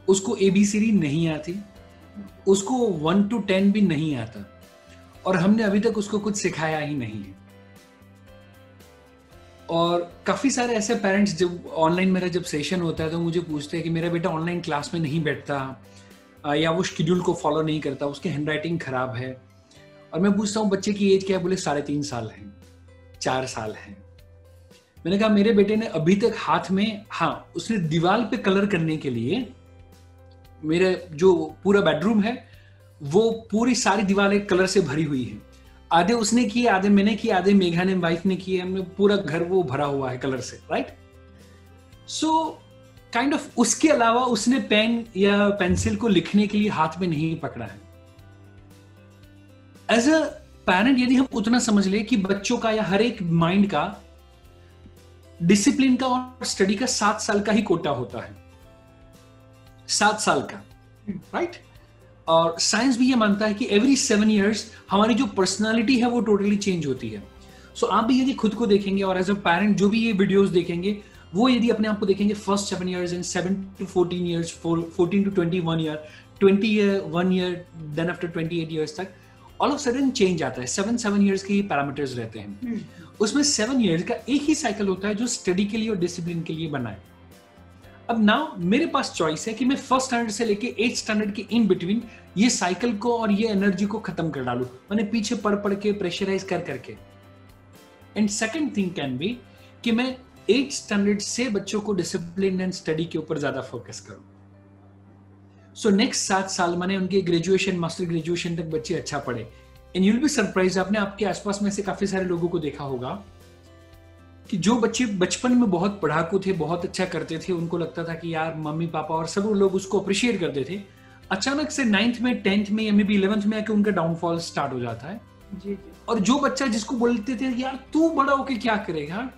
उसको ABCD नहीं आती, उसको 1 to 10 भी नहीं आता, और हमने अभी तक उसको कुछ सिखाया ही नहीं है। और काफी सारे ऐसे पेरेंट्स, जब ऑनलाइन मेरा जब सेशन होता है तो मुझे पूछते हैं कि मेरा बेटा ऑनलाइन क्लास में नहीं बैठता, या वो शेड्यूल को फॉलो नहीं करता, उसकी हैंडराइटिंग खराब है। और मैं पूछता हूँ बच्चे की एज क्या है, बोले 3.5 साल है, 4 साल है। मैंने कहा मेरे बेटे ने अभी तक हाथ में, हाँ उसने दीवार पे कलर करने के लिए, मेरे जो पूरा बेडरूम है वो पूरी सारी दीवारें कलर से भरी हुई है। आधे उसने किए, आधे मैंने किए, आधे मेघा ने वाइफ ने किए, हमने पूरा घर वो भरा हुआ है कलर से, राइट। सो काइंड ऑफ उसके अलावा उसने पेन या पेंसिल को लिखने के लिए हाथ में नहीं पकड़ा है। एज अ पेरेंट यदि हम उतना समझ ले कि बच्चों का या हर एक माइंड का डिसिप्लिन का और स्टडी का 7 साल का ही कोटा होता है, 7 साल का, राइट। और साइंस भी ये मानता है कि एवरी 7 years हमारी जो पर्सनालिटी है वो टोटली चेंज होती है। सो आप भी यदि खुद को देखेंगे और एज अ पेरेंट जो भी ये वीडियोस देखेंगे, वो यदि अपने आप को देखेंगे first 7 years and 7 to 14 years, 14 to 21 year, 21 year, then after 28 years तक ऑल ऑफ सडन चेंज आता है। 7 years के ही पैरामीटर्स रहते हैं। उसमें 7 years का एक ही साइकिल होता है जो स्टडी के लिए और डिसिप्लिन के लिए बना है। अब नाउ मेरे पास चॉइस है कि मैं फर्स्ट स्टैंडर्ड से लेके 8th स्टैंडर्ड के इन बिटवीन ये साइकिल को और ये एनर्जी को खत्म कर डालूं, मैंने पीछे पढ़ के प्रेशराइज कर करके। And second thing can be कि मैं 8th स्टैंडर्ड से बच्चों को डिसिप्लिन एंड स्टडी के ऊपर ज्यादा फोकस करूं। सो नेक्स्ट 7 साल मैंने उनके ग्रेजुएशन, मास्टर ग्रेजुएशन तक बच्चे अच्छा पढ़े। And you will be surprise, आपने आपके आसपास में से काफी सारे लोगों को देखा होगा कि जो बच्चे बचपन में बहुत पढ़ाकू थे, बहुत अच्छा करते थे, उनको लगता था कि यार मम्मी पापा और सब लोग उसको अप्रिशिएट करते थे, अचानक से 9th में, 10th में या मे बी 11th में आके उनका डाउनफॉल स्टार्ट हो जाता है। जी। और जो बच्चा जिसको बोलते थे कि यार तू बड़ा होके क्या करेगा,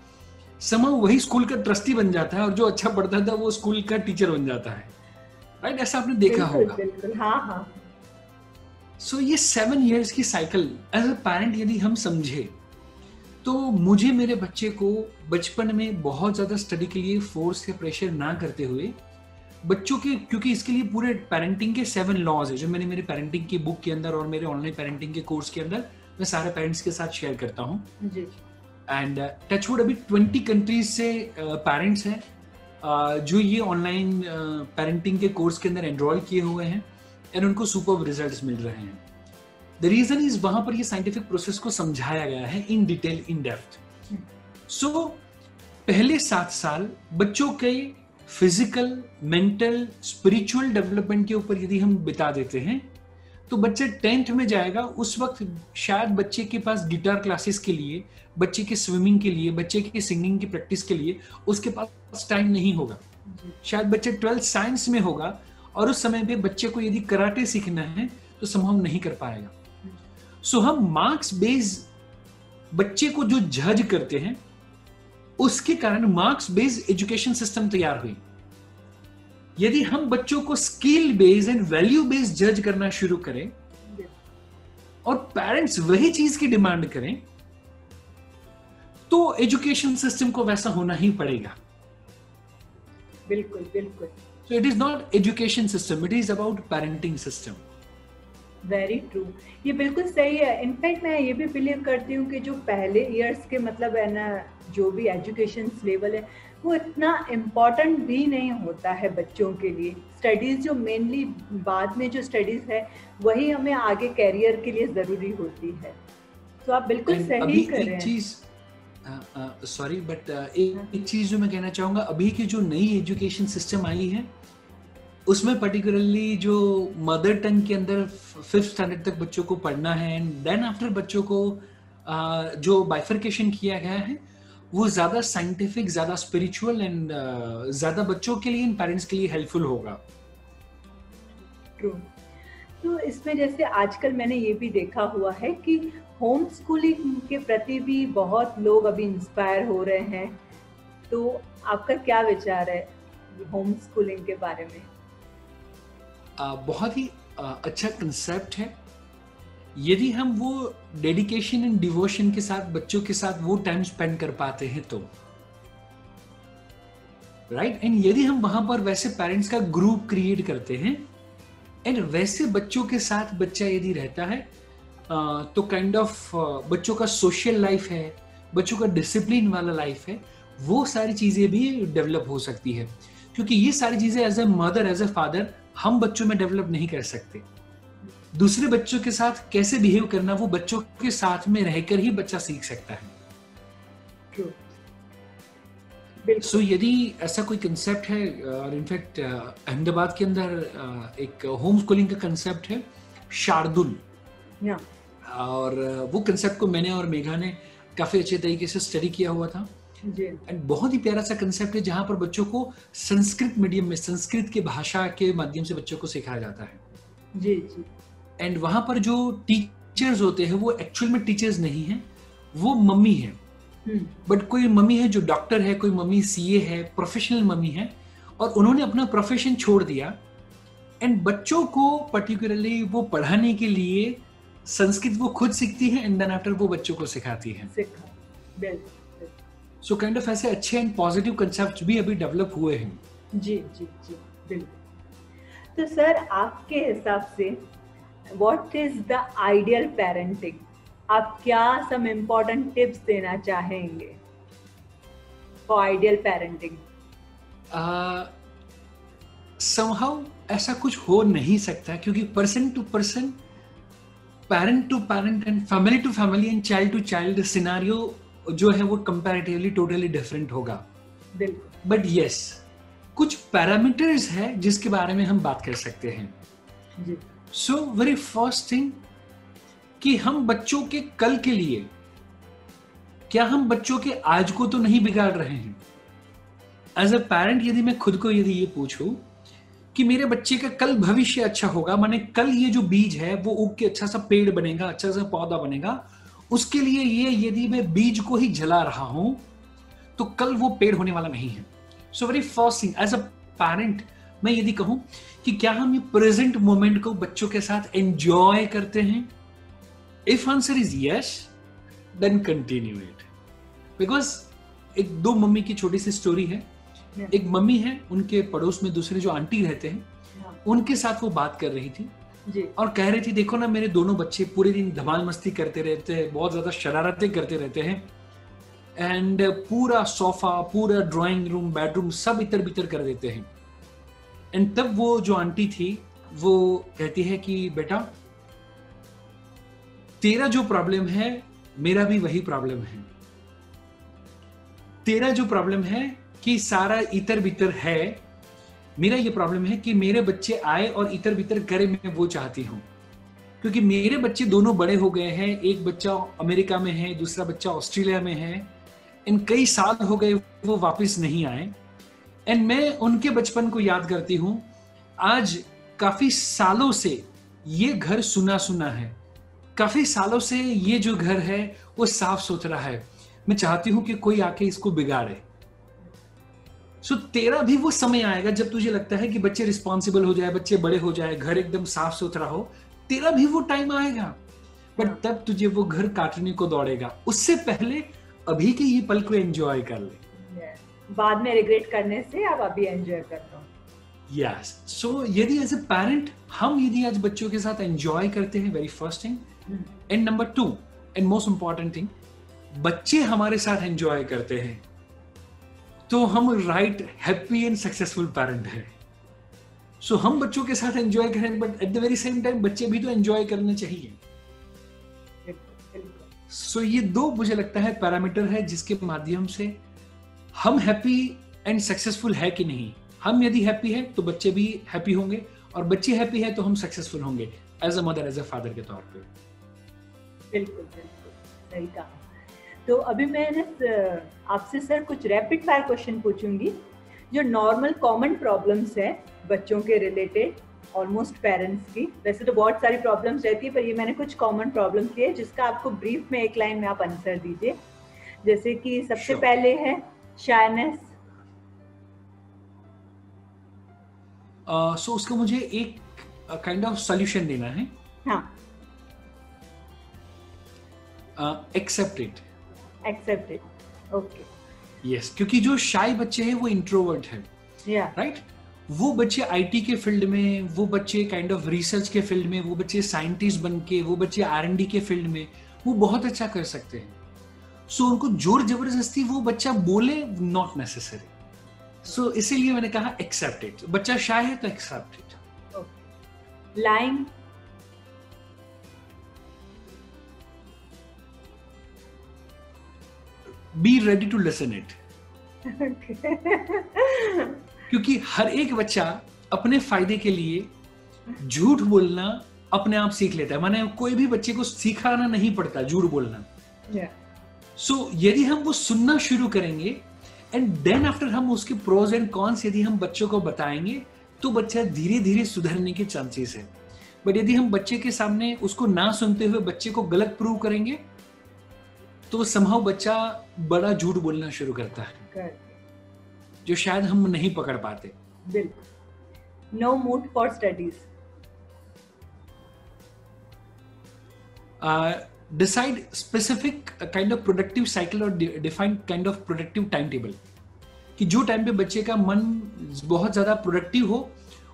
समय वही स्कूल का ट्रस्टी बन जाता है, और जो अच्छा पढ़ता था वो स्कूल का टीचर बन जाता है, राइट। ऐसा आपने देखा होगा। बिल्कुल, हाँ हाँ। सो ये 7 years की साइकिल एज अ पेरेंट यदि हम समझे, तो मुझे मेरे बच्चे को बचपन में बहुत ज्यादा स्टडी के लिए फोर्स या प्रेशर ना करते हुए बच्चों के, क्योंकि इसके लिए पूरे पेरेंटिंग के 7 लॉज है जो मैंने मेरे पेरेंटिंग की बुक के अंदर और मेरे ऑनलाइन पेरेंटिंग के कोर्स के अंदर मैं सारे पेरेंट्स के साथ शेयर करता हूँ। एंड टचवुड अभी 20 कंट्रीज से पेरेंट्स हैं जो ये ऑनलाइन पेरेंटिंग के कोर्स के अंदर एनरोल किए हुए हैं, एंड उनको सुपर रिजल्ट्स मिल रहे हैं। द रीजन इज वहां पर ये साइंटिफिक प्रोसेस को समझाया गया है इन डिटेल, इन डेप्थ। सो पहले 7 साल बच्चों के फिजिकल, मेंटल, स्पिरिचुअल डेवलपमेंट के ऊपर यदि हम बिता देते हैं, तो बच्चे 10th में जाएगा, उस वक्त शायद बच्चे के पास गिटार क्लासेस के लिए, बच्चे के स्विमिंग के लिए, बच्चे के सिंगिंग की प्रैक्टिस के लिए उसके पास टाइम नहीं होगा। शायद बच्चे 12th साइंस में होगा, और उस समय पे बच्चे को यदि कराटे सीखना है तो संभव नहीं कर पाएगा। सो हम मार्क्स बेस बच्चे को जो जज करते हैं, उसके कारण मार्क्स बेस्ड एजुकेशन सिस्टम तैयार हुई। यदि हम बच्चों को skill based and value based जज करना शुरू करें और पेरेंट्स वही चीज की डिमांड करें, तो एजुकेशन सिस्टम को वैसा होना ही पड़ेगा। बिल्कुल बिल्कुल। So it is not education system, it is about parenting system. Very true, ये बिल्कुल सही है। इनफैक्ट मैं ये भी बिलीव करती हूँ कि जो पहले ईयर्स के मतलब है ना, जो भी एजुकेशन लेवल है वो इतना इम्पोर्टेंट भी नहीं होता है बच्चों के लिए। स्टडीज़ जो मेनली बाद में जो स्टडीज़ है वही हमें आगे कैरियर के लिए ज़रूरी होती है। तो आप बिल्कुल सही कर रहे हैं। सॉरी बट एक चीज जो मैं कहना चाहूंगा, अभी की जो नई एजुकेशन सिस्टम आई है उसमें पर्टिकुलरली जो मदर टंग के अंदर 5th स्टैंडर्ड तक बच्चों को पढ़ना है एंड देन आफ्टर बच्चों को जो बाइफर्केशन किया गया है वो ज्यादा साइंटिफिक, ज्यादा स्पिरिचुअल एंड ज्यादा बच्चों के लिए, पेरेंट्स के लिए हेल्पफुल होगा। ट्रू। तो इसमें जैसे आजकल मैंने ये भी देखा हुआ है कि होम स्कूलिंग के प्रति भी बहुत लोग अभी इंस्पायर हो रहे हैं। तो आपका क्या विचार है होम स्कूलिंग के बारे में? बहुत ही अच्छा कंसेप्ट है। यदि हम वो डेडिकेशन एंड डिवोशन के साथ बच्चों के साथ वो टाइम स्पेंड कर पाते हैं तो राइट, एंड यदि हम वहां पर वैसे पेरेंट्स का ग्रुप क्रिएट करते हैं एंड वैसे बच्चों के साथ बच्चा यदि रहता है तो काइंड ऑफ बच्चों का सोशल लाइफ है, बच्चों का डिसिप्लिन वाला लाइफ है, वो सारी चीजें भी डेवलप हो सकती है। क्योंकि ये सारी चीजें as a mother, as a father हम बच्चों में डेवलप नहीं कर सकते। दूसरे बच्चों के साथ कैसे बिहेव करना वो बच्चों के साथ में रहकर ही बच्चा सीख सकता है। सो यदि ऐसा कोई कंसेप्ट है, और इनफैक्ट अहमदाबाद के अंदर एक होम स्कूलिंग का कंसेप्ट है शार्दुल, और वो कंसेप्ट को मैंने और मेघा ने काफी अच्छे तरीके से स्टडी किया हुआ था एंड बहुत ही प्यारा सा कंसेप्ट है जहां पर बच्चों को संस्कृत मीडियम में, संस्कृत के भाषा के माध्यम से बच्चों को सिखाया जाता है। जी जी। एंड वहां पर जो टीचर्स होते हैं वो एक्चुअल में टीचर्स नहीं है, वो मम्मी है। बट कोई मम्मी है जो डॉक्टर है, कोई मम्मी सीए है, प्रोफेशनल मम्मी है, और उन्होंने अपना प्रोफेशन छोड़ दिया एंड बच्चों को पर्टिकुलरली वो पढ़ाने के लिए संस्कृत वो खुद सीखती है एंड देन आफ्टर वो बच्चों को सिखाती है। सो काइंड ऑफ ऐसे अच्छे एंड पॉजिटिव कंसेप्ट भी अभी डेवलप हुए हैं। जी जी जी बिल्कुल। तो सर आपके हिसाब से what is the ideal parenting? आप क्या सम इम्पोर्टेंट टिप्स देना चाहेंगे फॉर आइडियल पेरेंटिंग? समहाउ ऐसा कुछ हो नहीं सकता क्योंकि person to person, parent to parent and family to family and child to child scenario जो है वो कंपैरेटिवली टोटली डिफरेंट होगा। बट यस, कुछ पैरामीटर्स है जिसके बारे में हम बात कर सकते हैं। सो वेरी फर्स्ट थिंग कि हम बच्चों के कल के लिए, क्या हम बच्चों के आज को तो नहीं बिगाड़ रहे हैं? एज अ पेरेंट यदि मैं खुद को यदि ये पूछूं कि मेरे बच्चे का कल भविष्य अच्छा होगा, माने कल ये जो बीज है वो उग के अच्छा सा पेड़ बनेगा, अच्छा सा पौधा बनेगा, उसके लिए ये यदि मैं बीज को ही जला रहा हूं तो कल वो पेड़ होने वाला नहीं है। So very first thing as a parent मैं यदि कहूं कि क्या हम ये प्रेजेंट मोमेंट को बच्चों के साथ एंजॉय करते हैं? If answer is yes then continue it. Because एक दो मम्मी की छोटी सी स्टोरी है। एक मम्मी है, उनके पड़ोस में दूसरे जो आंटी रहते हैं उनके साथ वो बात कर रही थी जी। और कह रही थी देखो ना मेरे दोनों बच्चे पूरे दिन धमाल मस्ती करते रहते हैं, बहुत ज्यादा शरारतें करते रहते हैं एंड पूरा सोफा, पूरा ड्राइंग रूम, बेडरूम सब इतर बितर कर देते हैं। एंड तब वो जो आंटी थी वो कहती है कि बेटा तेरा जो प्रॉब्लम है मेरा भी वही प्रॉब्लम है। तेरा जो प्रॉब्लम है कि सारा इतर बितर है, मेरा ये प्रॉब्लम है कि मेरे बच्चे आए और इतर बितर करे, मैं वो चाहती हूं। क्योंकि मेरे बच्चे दोनों बड़े हो गए हैं, एक बच्चा अमेरिका में है, दूसरा बच्चा ऑस्ट्रेलिया में है, इन कई साल हो गए वो वापस नहीं आए एंड मैं उनके बचपन को याद करती हूं। आज काफी सालों से ये घर सुना सुना है, काफी सालों से ये जो घर है वो साफ सुथरा है, मैं चाहती हूं कि कोई आके इसको बिगाड़े। सो तेरा भी वो समय आएगा जब तुझे लगता है कि बच्चे रिस्पॉन्सिबल हो जाए, बच्चे बड़े हो जाए, घर एकदम साफ सुथरा हो, तेरा भी वो टाइम आएगा, बट तब तुझे वो घर काटने को दौड़ेगा। उससे पहले अभी के ये पल को एंजॉय कर ले, बाद में रिग्रेट करने से आप अभी एंजॉय कर लो। यस, सो यदि एज ए पेरेंट हम यदि आज बच्चों के साथ एंजॉय करते हैं, very first thing, and number 2 and most important thing, बच्चे हमारे साथ एंजॉय करते हैं, तो हम right happy and successful parent हैं। सो हम बच्चों के साथ एंजॉय करें, but at the very same time बच्चे भी तो एंजॉय करने चाहिए। सो ये 2 मुझे लगता है पैरामीटर है जिसके माध्यम से हम हैप्पी एंड सक्सेसफुल है कि नहीं। हम यदि हैप्पी है तो बच्चे भी हैप्पी होंगे, और बच्चे हैप्पी है तो हम सक्सेसफुल होंगे as a mother, as a father के तौर पे। बिल्कुल बिल्कुल सही कहा। तो अभी मैं आपसे सर कुछ रैपिड फायर क्वेश्चन पूछूंगी, जो नॉर्मल कॉमन प्रॉब्लम्स है बच्चों के रिलेटेड, ऑलमोस्ट पेरेंट्स की। वैसे तो बहुत सारी प्रॉब्लम्स रहती है, पर ये मैंने कुछ कॉमन प्रॉब्लम्स लिए जिसका आपको ब्रीफ में 1 लाइन में आप आंसर दीजिए। जैसे कि सबसे पहले है शायनेस। सो उसका मुझे एक काइंड ऑफ सॉल्यूशन देना है। हाँ, accept it. Accept it, okay. Yes, क्योंकि जो शाय बच्चे हैं वो इंट्रोवर्ट है, राइट? वो बच्चे आईटी के फील्ड में, वो बच्चे काइंड ऑफ रिसर्च के फील्ड में, वो बच्चे साइंटिस्ट बन के, वो बच्चे R&D के फील्ड में वो बहुत अच्छा कर सकते हैं। सो उनको जोर जबरदस्ती वो बच्चा बोले नॉट नेसेसरी। सो इसीलिए मैंने कहा एक्सेप्ट इट। बच्चा शाय है तो accept it. Lying. Be ready to listen it. क्योंकि हर एक बच्चा अपने फायदे के लिए झूठ बोलना अपने आप सीख लेता है। माने कोई भी बच्चे को सिखाना नहीं पड़ता झूठ बोलना। सो यदि हम वो सुनना शुरू करेंगे एंड देन आफ्टर हम उसके प्रोज एंड कॉन्स यदि हम बच्चों को बताएंगे, तो बच्चा धीरे धीरे सुधरने के चांसेस है। बट यदि हम बच्चे के सामने उसको ना सुनते हुए बच्चे को गलत प्रूव करेंगे, तो समहाउ बच्चा बड़ा झूठ बोलना शुरू करता है, जो शायद हम नहीं पकड़ पाते। बिल्कुल। No mood for studies. Decide specific kind of productive cycle और defined kind of productive time table, कि जो टाइम पे बच्चे का मन बहुत ज्यादा प्रोडक्टिव हो,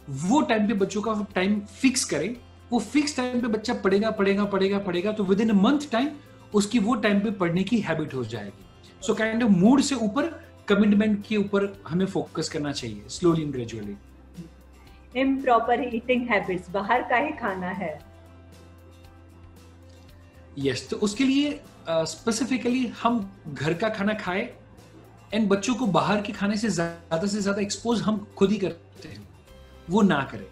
वो टाइम पे बच्चों का टाइम फिक्स करें। वो फिक्स टाइम पे बच्चा पढ़ेगा पढ़ेगा पढ़ेगा पढ़ेगा, तो with in a month time उसकी वो टाइम पे पढ़ने की हैबिट हो जाएगी। सो काइंड ऑफ मूड से ऊपर कमिटमेंट के ऊपर हमें फोकस करना चाहिए, slowly and gradually. Improper eating habits, बाहर का ही खाना है। यस, तो उसके लिए स्पेसिफिकली हम घर का खाना खाएं एंड बच्चों को बाहर के खाने से ज्यादा एक्सपोज हम खुद ही करते हैं, वो ना करें।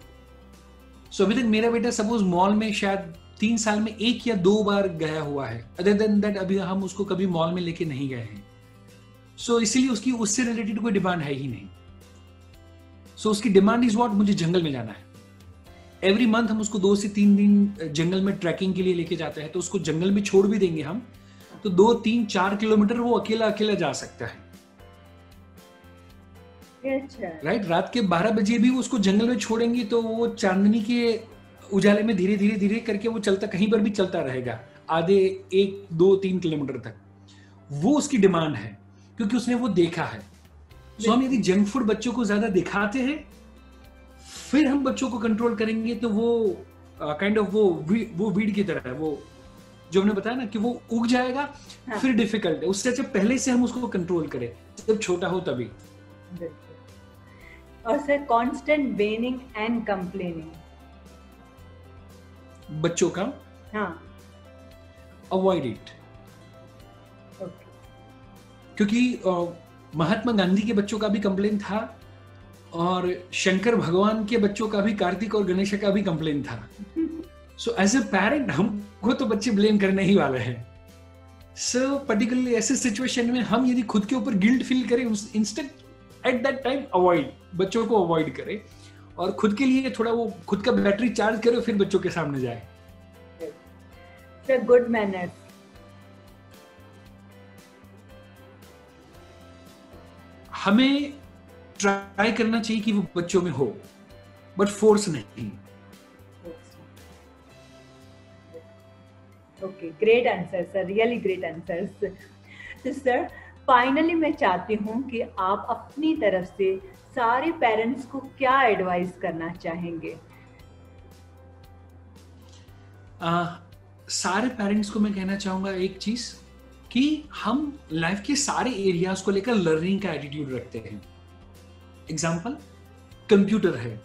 सो अभी तक मेरा बेटा सपोज मॉल में शायद 3 साल में 1 या 2 बार गया हुआ है, अदर देन दैट अभी हम उसको कभी मॉल में लेके नहीं गए हैं। सो इसीलिए उसकी उससे रिलेटेड कोई डिमांड है ही नहीं। सो उसकी डिमांड इज व्हाट, मुझे जंगल में जाना है। एवरी मंथ हम उसको 2 से 3 दिन जंगल में ट्रैकिंग के लिए लेके जाते हैं, तो उसको जंगल में छोड़ भी देंगे हम, तो 2, 3, 4 किलोमीटर वो अकेला अकेला जा सकता है। राइट, रात के 12 बजे भी उसको जंगल में छोड़ेंगे तो वो चांदनी के उजाले में धीरे धीरे धीरे करके वो चलता, कहीं पर भी चलता रहेगा आधे 1, 2, 3 किलोमीटर तक। वो उसकी डिमांड है क्योंकि उसने वो देखा है। सो हम यदि जंक फूड बच्चों को ज्यादा दिखाते हैं, फिर हम बच्चों को कंट्रोल करेंगे, तो वो काइंड ऑफ वो वीड की तरह है, वो जो हमने बताया ना कि वो उग जाएगा। हाँ। फिर डिफिकल्ट है, उससे अच्छा पहले से हम उसको कंट्रोल करें, जब छोटा हो तभी। और सर कांस्टेंट वेनिंग एंड कंप्लेनिंग बच्चों का, हाँ, अवॉइड इट। क्योंकि महात्मा गांधी के बच्चों का भी कंप्लेन था, और शंकर भगवान के बच्चों का भी, कार्तिक और गणेश का भी कंप्लेन था। सो एज ए पेरेंट हमको तो बच्चे ब्लेम करने ही वाले हैं। सो पर्टिकुलरली ऐसे सिचुएशन में हम यदि खुद के ऊपर गिल्ट फील करें, instant at that time avoid, बच्चों को अवॉइड करें, और खुद के लिए थोड़ा वो खुद का बैटरी चार्ज करे, फिर बच्चों के सामने जाए। गुड मैनर्स, हमें ट्राई करना चाहिए कि वो बच्चों में हो, बट फोर्स नहीं। Okay, great answer sir, really great answers. तो सर फाइनली मैं चाहती हूँ कि आप अपनी तरफ से सारे पेरेंट्स को क्या एडवाइस करना चाहेंगे? सारे पेरेंट्स को मैं कहना चाहूंगा एक चीज, कि हम लाइफ के सारे एरियाज को लेकर लर्निंग का एटीट्यूड रखते हैं। एग्जाम्पल, कंप्यूटर है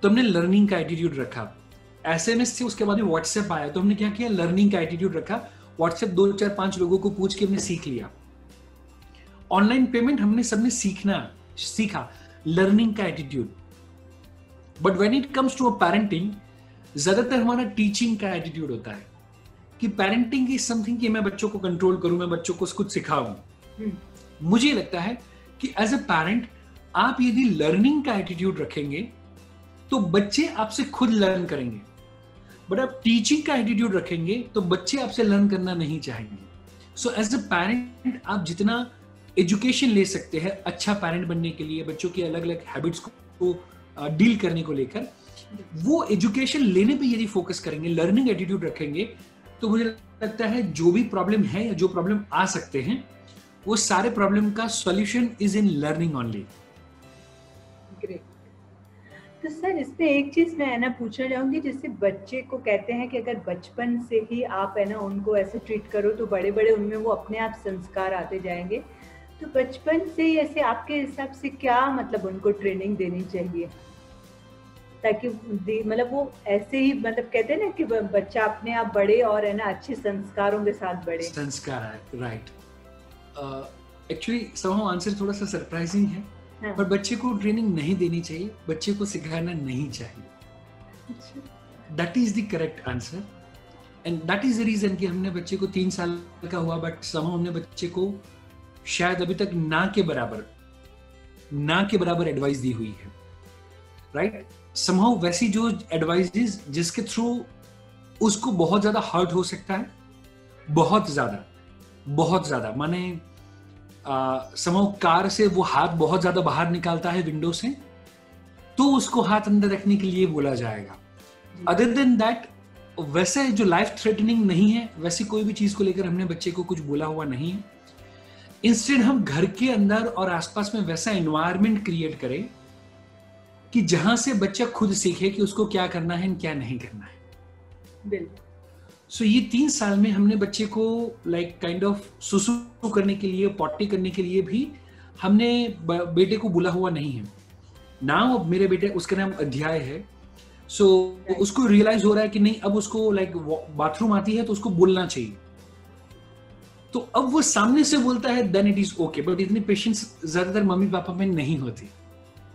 तो हमने लर्निंग का एटीट्यूड रखा, एसएमएस से उसके बाद में व्हाट्सएप आया तो हमने क्या किया, लर्निंग का एटीट्यूड रखा, व्हाट्सएप 2 4 5 लोगों को पूछ के हमने सीख लिया। ऑनलाइन पेमेंट हमने सबने सीखा, लर्निंग का attitude. But when it comes to a parenting, ज्यादातर हमारा टीचिंग का एटीट्यूड होता है कि पेरेंटिंग इज समथिंग कि मैं बच्चों को कंट्रोल करूं, मैं बच्चों को कुछ सिखाऊं। मुझे लगता है कि एज अ पेरेंट आप यदि लर्निंग का एटीट्यूड रखेंगे तो बच्चे आपसे खुद लर्न करेंगे, बट आप टीचिंग का एटीट्यूड रखेंगे तो बच्चे आपसे लर्न करना नहीं चाहेंगे। सो एज अ पेरेंट आप जितना एजुकेशन ले सकते हैं अच्छा पेरेंट बनने के लिए, बच्चों की अलग अलग हैबिट्स को डील करने को लेकर, वो एजुकेशन लेने पे यदि फोकस करेंगे, लर्निंग एटीट्यूड रखेंगे, तो मुझे लगता है जो भी प्रॉब्लम है या जो प्रॉब्लम आ सकते हैं, वो सारे प्रॉब्लम का solution is in learning only. Great. तो सर इसमें एक चीज मैं है ना पूछना चाहूंगी, जैसे बच्चे को कहते हैं कि अगर बचपन से ही आप है ना उनको ऐसे ट्रीट करो तो बड़े बड़े उनमें वो अपने आप संस्कार आते जाएंगे। तो बचपन से ही ऐसे आपके हिसाब से क्या मतलब उनको ट्रेनिंग देनी चाहिए ताकि मतलब वो ऐसे ही मतलब कहते हैं ना कि बच्चा अपने आप बढ़े और है ना अच्छे संस्कारों के साथ बढ़े। संस्कार है, राइट। एक्चुअली समहाउ आंसर थोड़ा सा सरप्राइजिंग है, हाँ। पर बच्चे को ट्रेनिंग नहीं देनी चाहिए, बच्चे को सिखाना नहीं चाहिए। That is the correct answer and that is the reason कि हमने बच्चे को 3 साल का हुआ बट समहाउ हमने बच्चे को शायद अभी तक ना के बराबर एडवाइस दी हुई है, राइट। समहाउ वैसी जो एडवाइस जिसके थ्रू उसको बहुत ज्यादा हर्ट हो सकता है, बहुत ज्यादा माने समहाउ कार से वो हाथ बहुत ज्यादा बाहर निकालता है विंडो से, तो उसको हाथ अंदर रखने के लिए बोला जाएगा। अदर देन दैट वैसे जो लाइफ थ्रेटनिंग नहीं है, वैसी कोई भी चीज को लेकर हमने बच्चे को कुछ बोला हुआ नहीं है। इंस्टेड हम घर के अंदर और आसपास में वैसा एनवायरनमेंट क्रिएट करें कि जहां से बच्चा खुद सीखे कि उसको क्या करना है क्या नहीं करना है। सो ये 3 साल में हमने बच्चे को लाइक काइंड ऑफ सुसु करने के लिए, पॉटी करने के लिए भी हमने बेटे को बोला हुआ नहीं है। नाउ मेरे बेटे, उसका नाम अध्याय है, सो उसको रियलाइज हो रहा है कि नहीं, अब उसको लाइक बाथरूम आती है तो उसको बोलना चाहिए, तो अब वो सामने से बोलता है, then it is okay. But इतनी पेशेंस ज्यादातर मम्मी पापा में नहीं होती।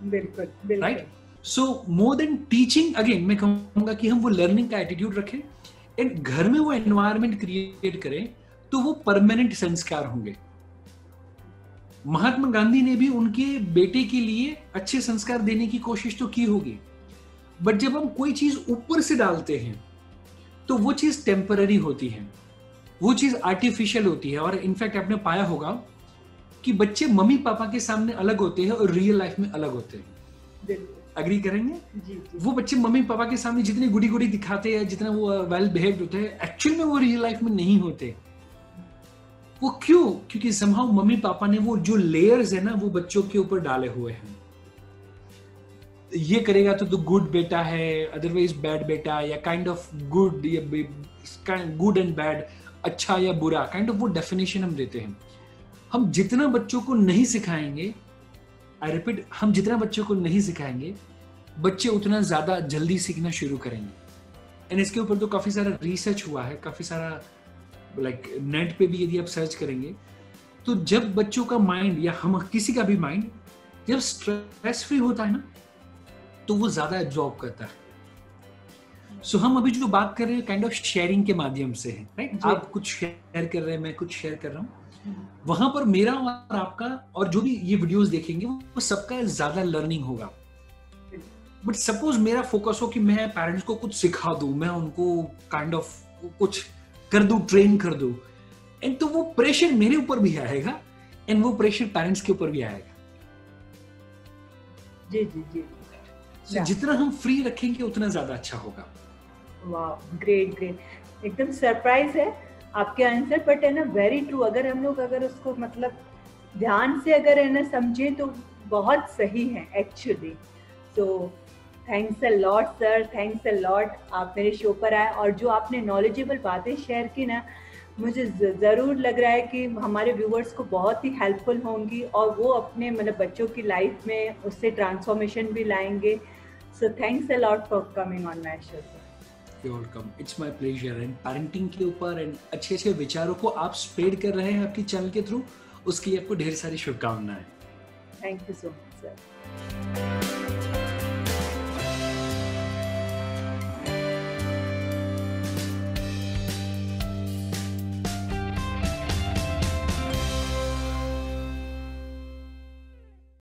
बिल्कुल, right. So more than teaching, again मैं कहूंगा कि हम वो लर्निंग का एटीट्यूड रखें एंड घर में वो एनवायरनमेंट क्रिएट करें तो वो परमानेंट संस्कार होंगे। महात्मा गांधी ने भी उनके बेटे के लिए अच्छे संस्कार देने की कोशिश तो की होगी, बट जब हम कोई चीज ऊपर से डालते हैं तो वो चीज टेम्पररी होती है, वो चीज आर्टिफिशियल होती है। और इनफैक्ट आपने पाया होगा कि बच्चे मम्मी पापा के सामने अलग होते हैं और रियल लाइफ में अलग होते हैं। अग्री करेंगे? जी। वो बच्चे मम्मी पापा के सामने जितनी गुडी गुडी दिखाते हैं, जितना वो वेल बिहेव्ड होते हैं, एक्चुअल में वो रियल लाइफ में नहीं होते। वो क्यों? क्योंकि समहाउ मम्मी पापा ने वो जो लेयर्स है ना वो बच्चों के ऊपर डाले हुए हैं। ये करेगा तो गुड बेटा है, अदरवाइज बैड बेटा, या काइंड ऑफ गुड या गुड एंड बैड, अच्छा या बुरा, काइंड ऑफ वो डेफिनेशन हम देते हैं। हम जितना बच्चों को नहीं सिखाएंगे, आई रिपीट, हम जितना बच्चों को नहीं सिखाएंगे, बच्चे उतना ज्यादा जल्दी सीखना शुरू करेंगे। एंड इसके ऊपर तो काफी सारा रिसर्च हुआ है, काफी सारा लाइक नेट पे भी यदि आप सर्च करेंगे तो जब बच्चों का माइंड या हम किसी का भी माइंड जब स्ट्रेस फ्री होता है ना तो वो ज्यादा एब्जॉर्ब करता है। सो हम अभी जो बात कर रहे हैं काइंड ऑफ शेयरिंग के माध्यम से है, राइट। आप कुछ शेयर कर रहे हैं, मैं कुछ शेयर कर रहा हूँ, वहां पर मेरा और आपका और जो भी ये वीडियोस देखेंगे वो सबका ज्यादा लर्निंग होगा। बट सपोज मेरा फोकस हो कि मैं पेरेंट्स को कुछ सिखा दूं, मैं उनको काइंड ऑफ कुछ कर दूं, ट्रेन कर दूं, एंड तो वो प्रेशर मेरे ऊपर भी आएगा एंड वो प्रेशर पेरेंट्स के ऊपर भी आएगा। जी, जी, जी। So, जितना हम फ्री रखेंगे उतना ज्यादा अच्छा होगा। वाह! Great, great. एकदम सरप्राइज़ है आपके आंसर, बट है ना वेरी ट्रू। अगर हम लोग अगर उसको मतलब ध्यान से अगर है ना समझें तो बहुत सही है actually. So thanks a lot sir, thanks a lot आप मेरे शो पर आए और जो आपने नॉलेजेबल बातें शेयर की ना, मुझे ज़रूर लग रहा है कि हमारे व्यूअर्स को बहुत ही हेल्पफुल होंगी और वो अपने मतलब बच्चों की लाइफ में उससे ट्रांसफॉर्मेशन भी लाएँगे। So thanks a lot for coming on my show sir. Welcome, it's my pleasure. And parenting के ऊपर एंड अच्छे अच्छे विचारों को आप स्प्रेड कर रहे हैं आपकी चैनल के थ्रू, उसकी आपको ढेर सारी शुभकामनाएं। Thank you so much sir.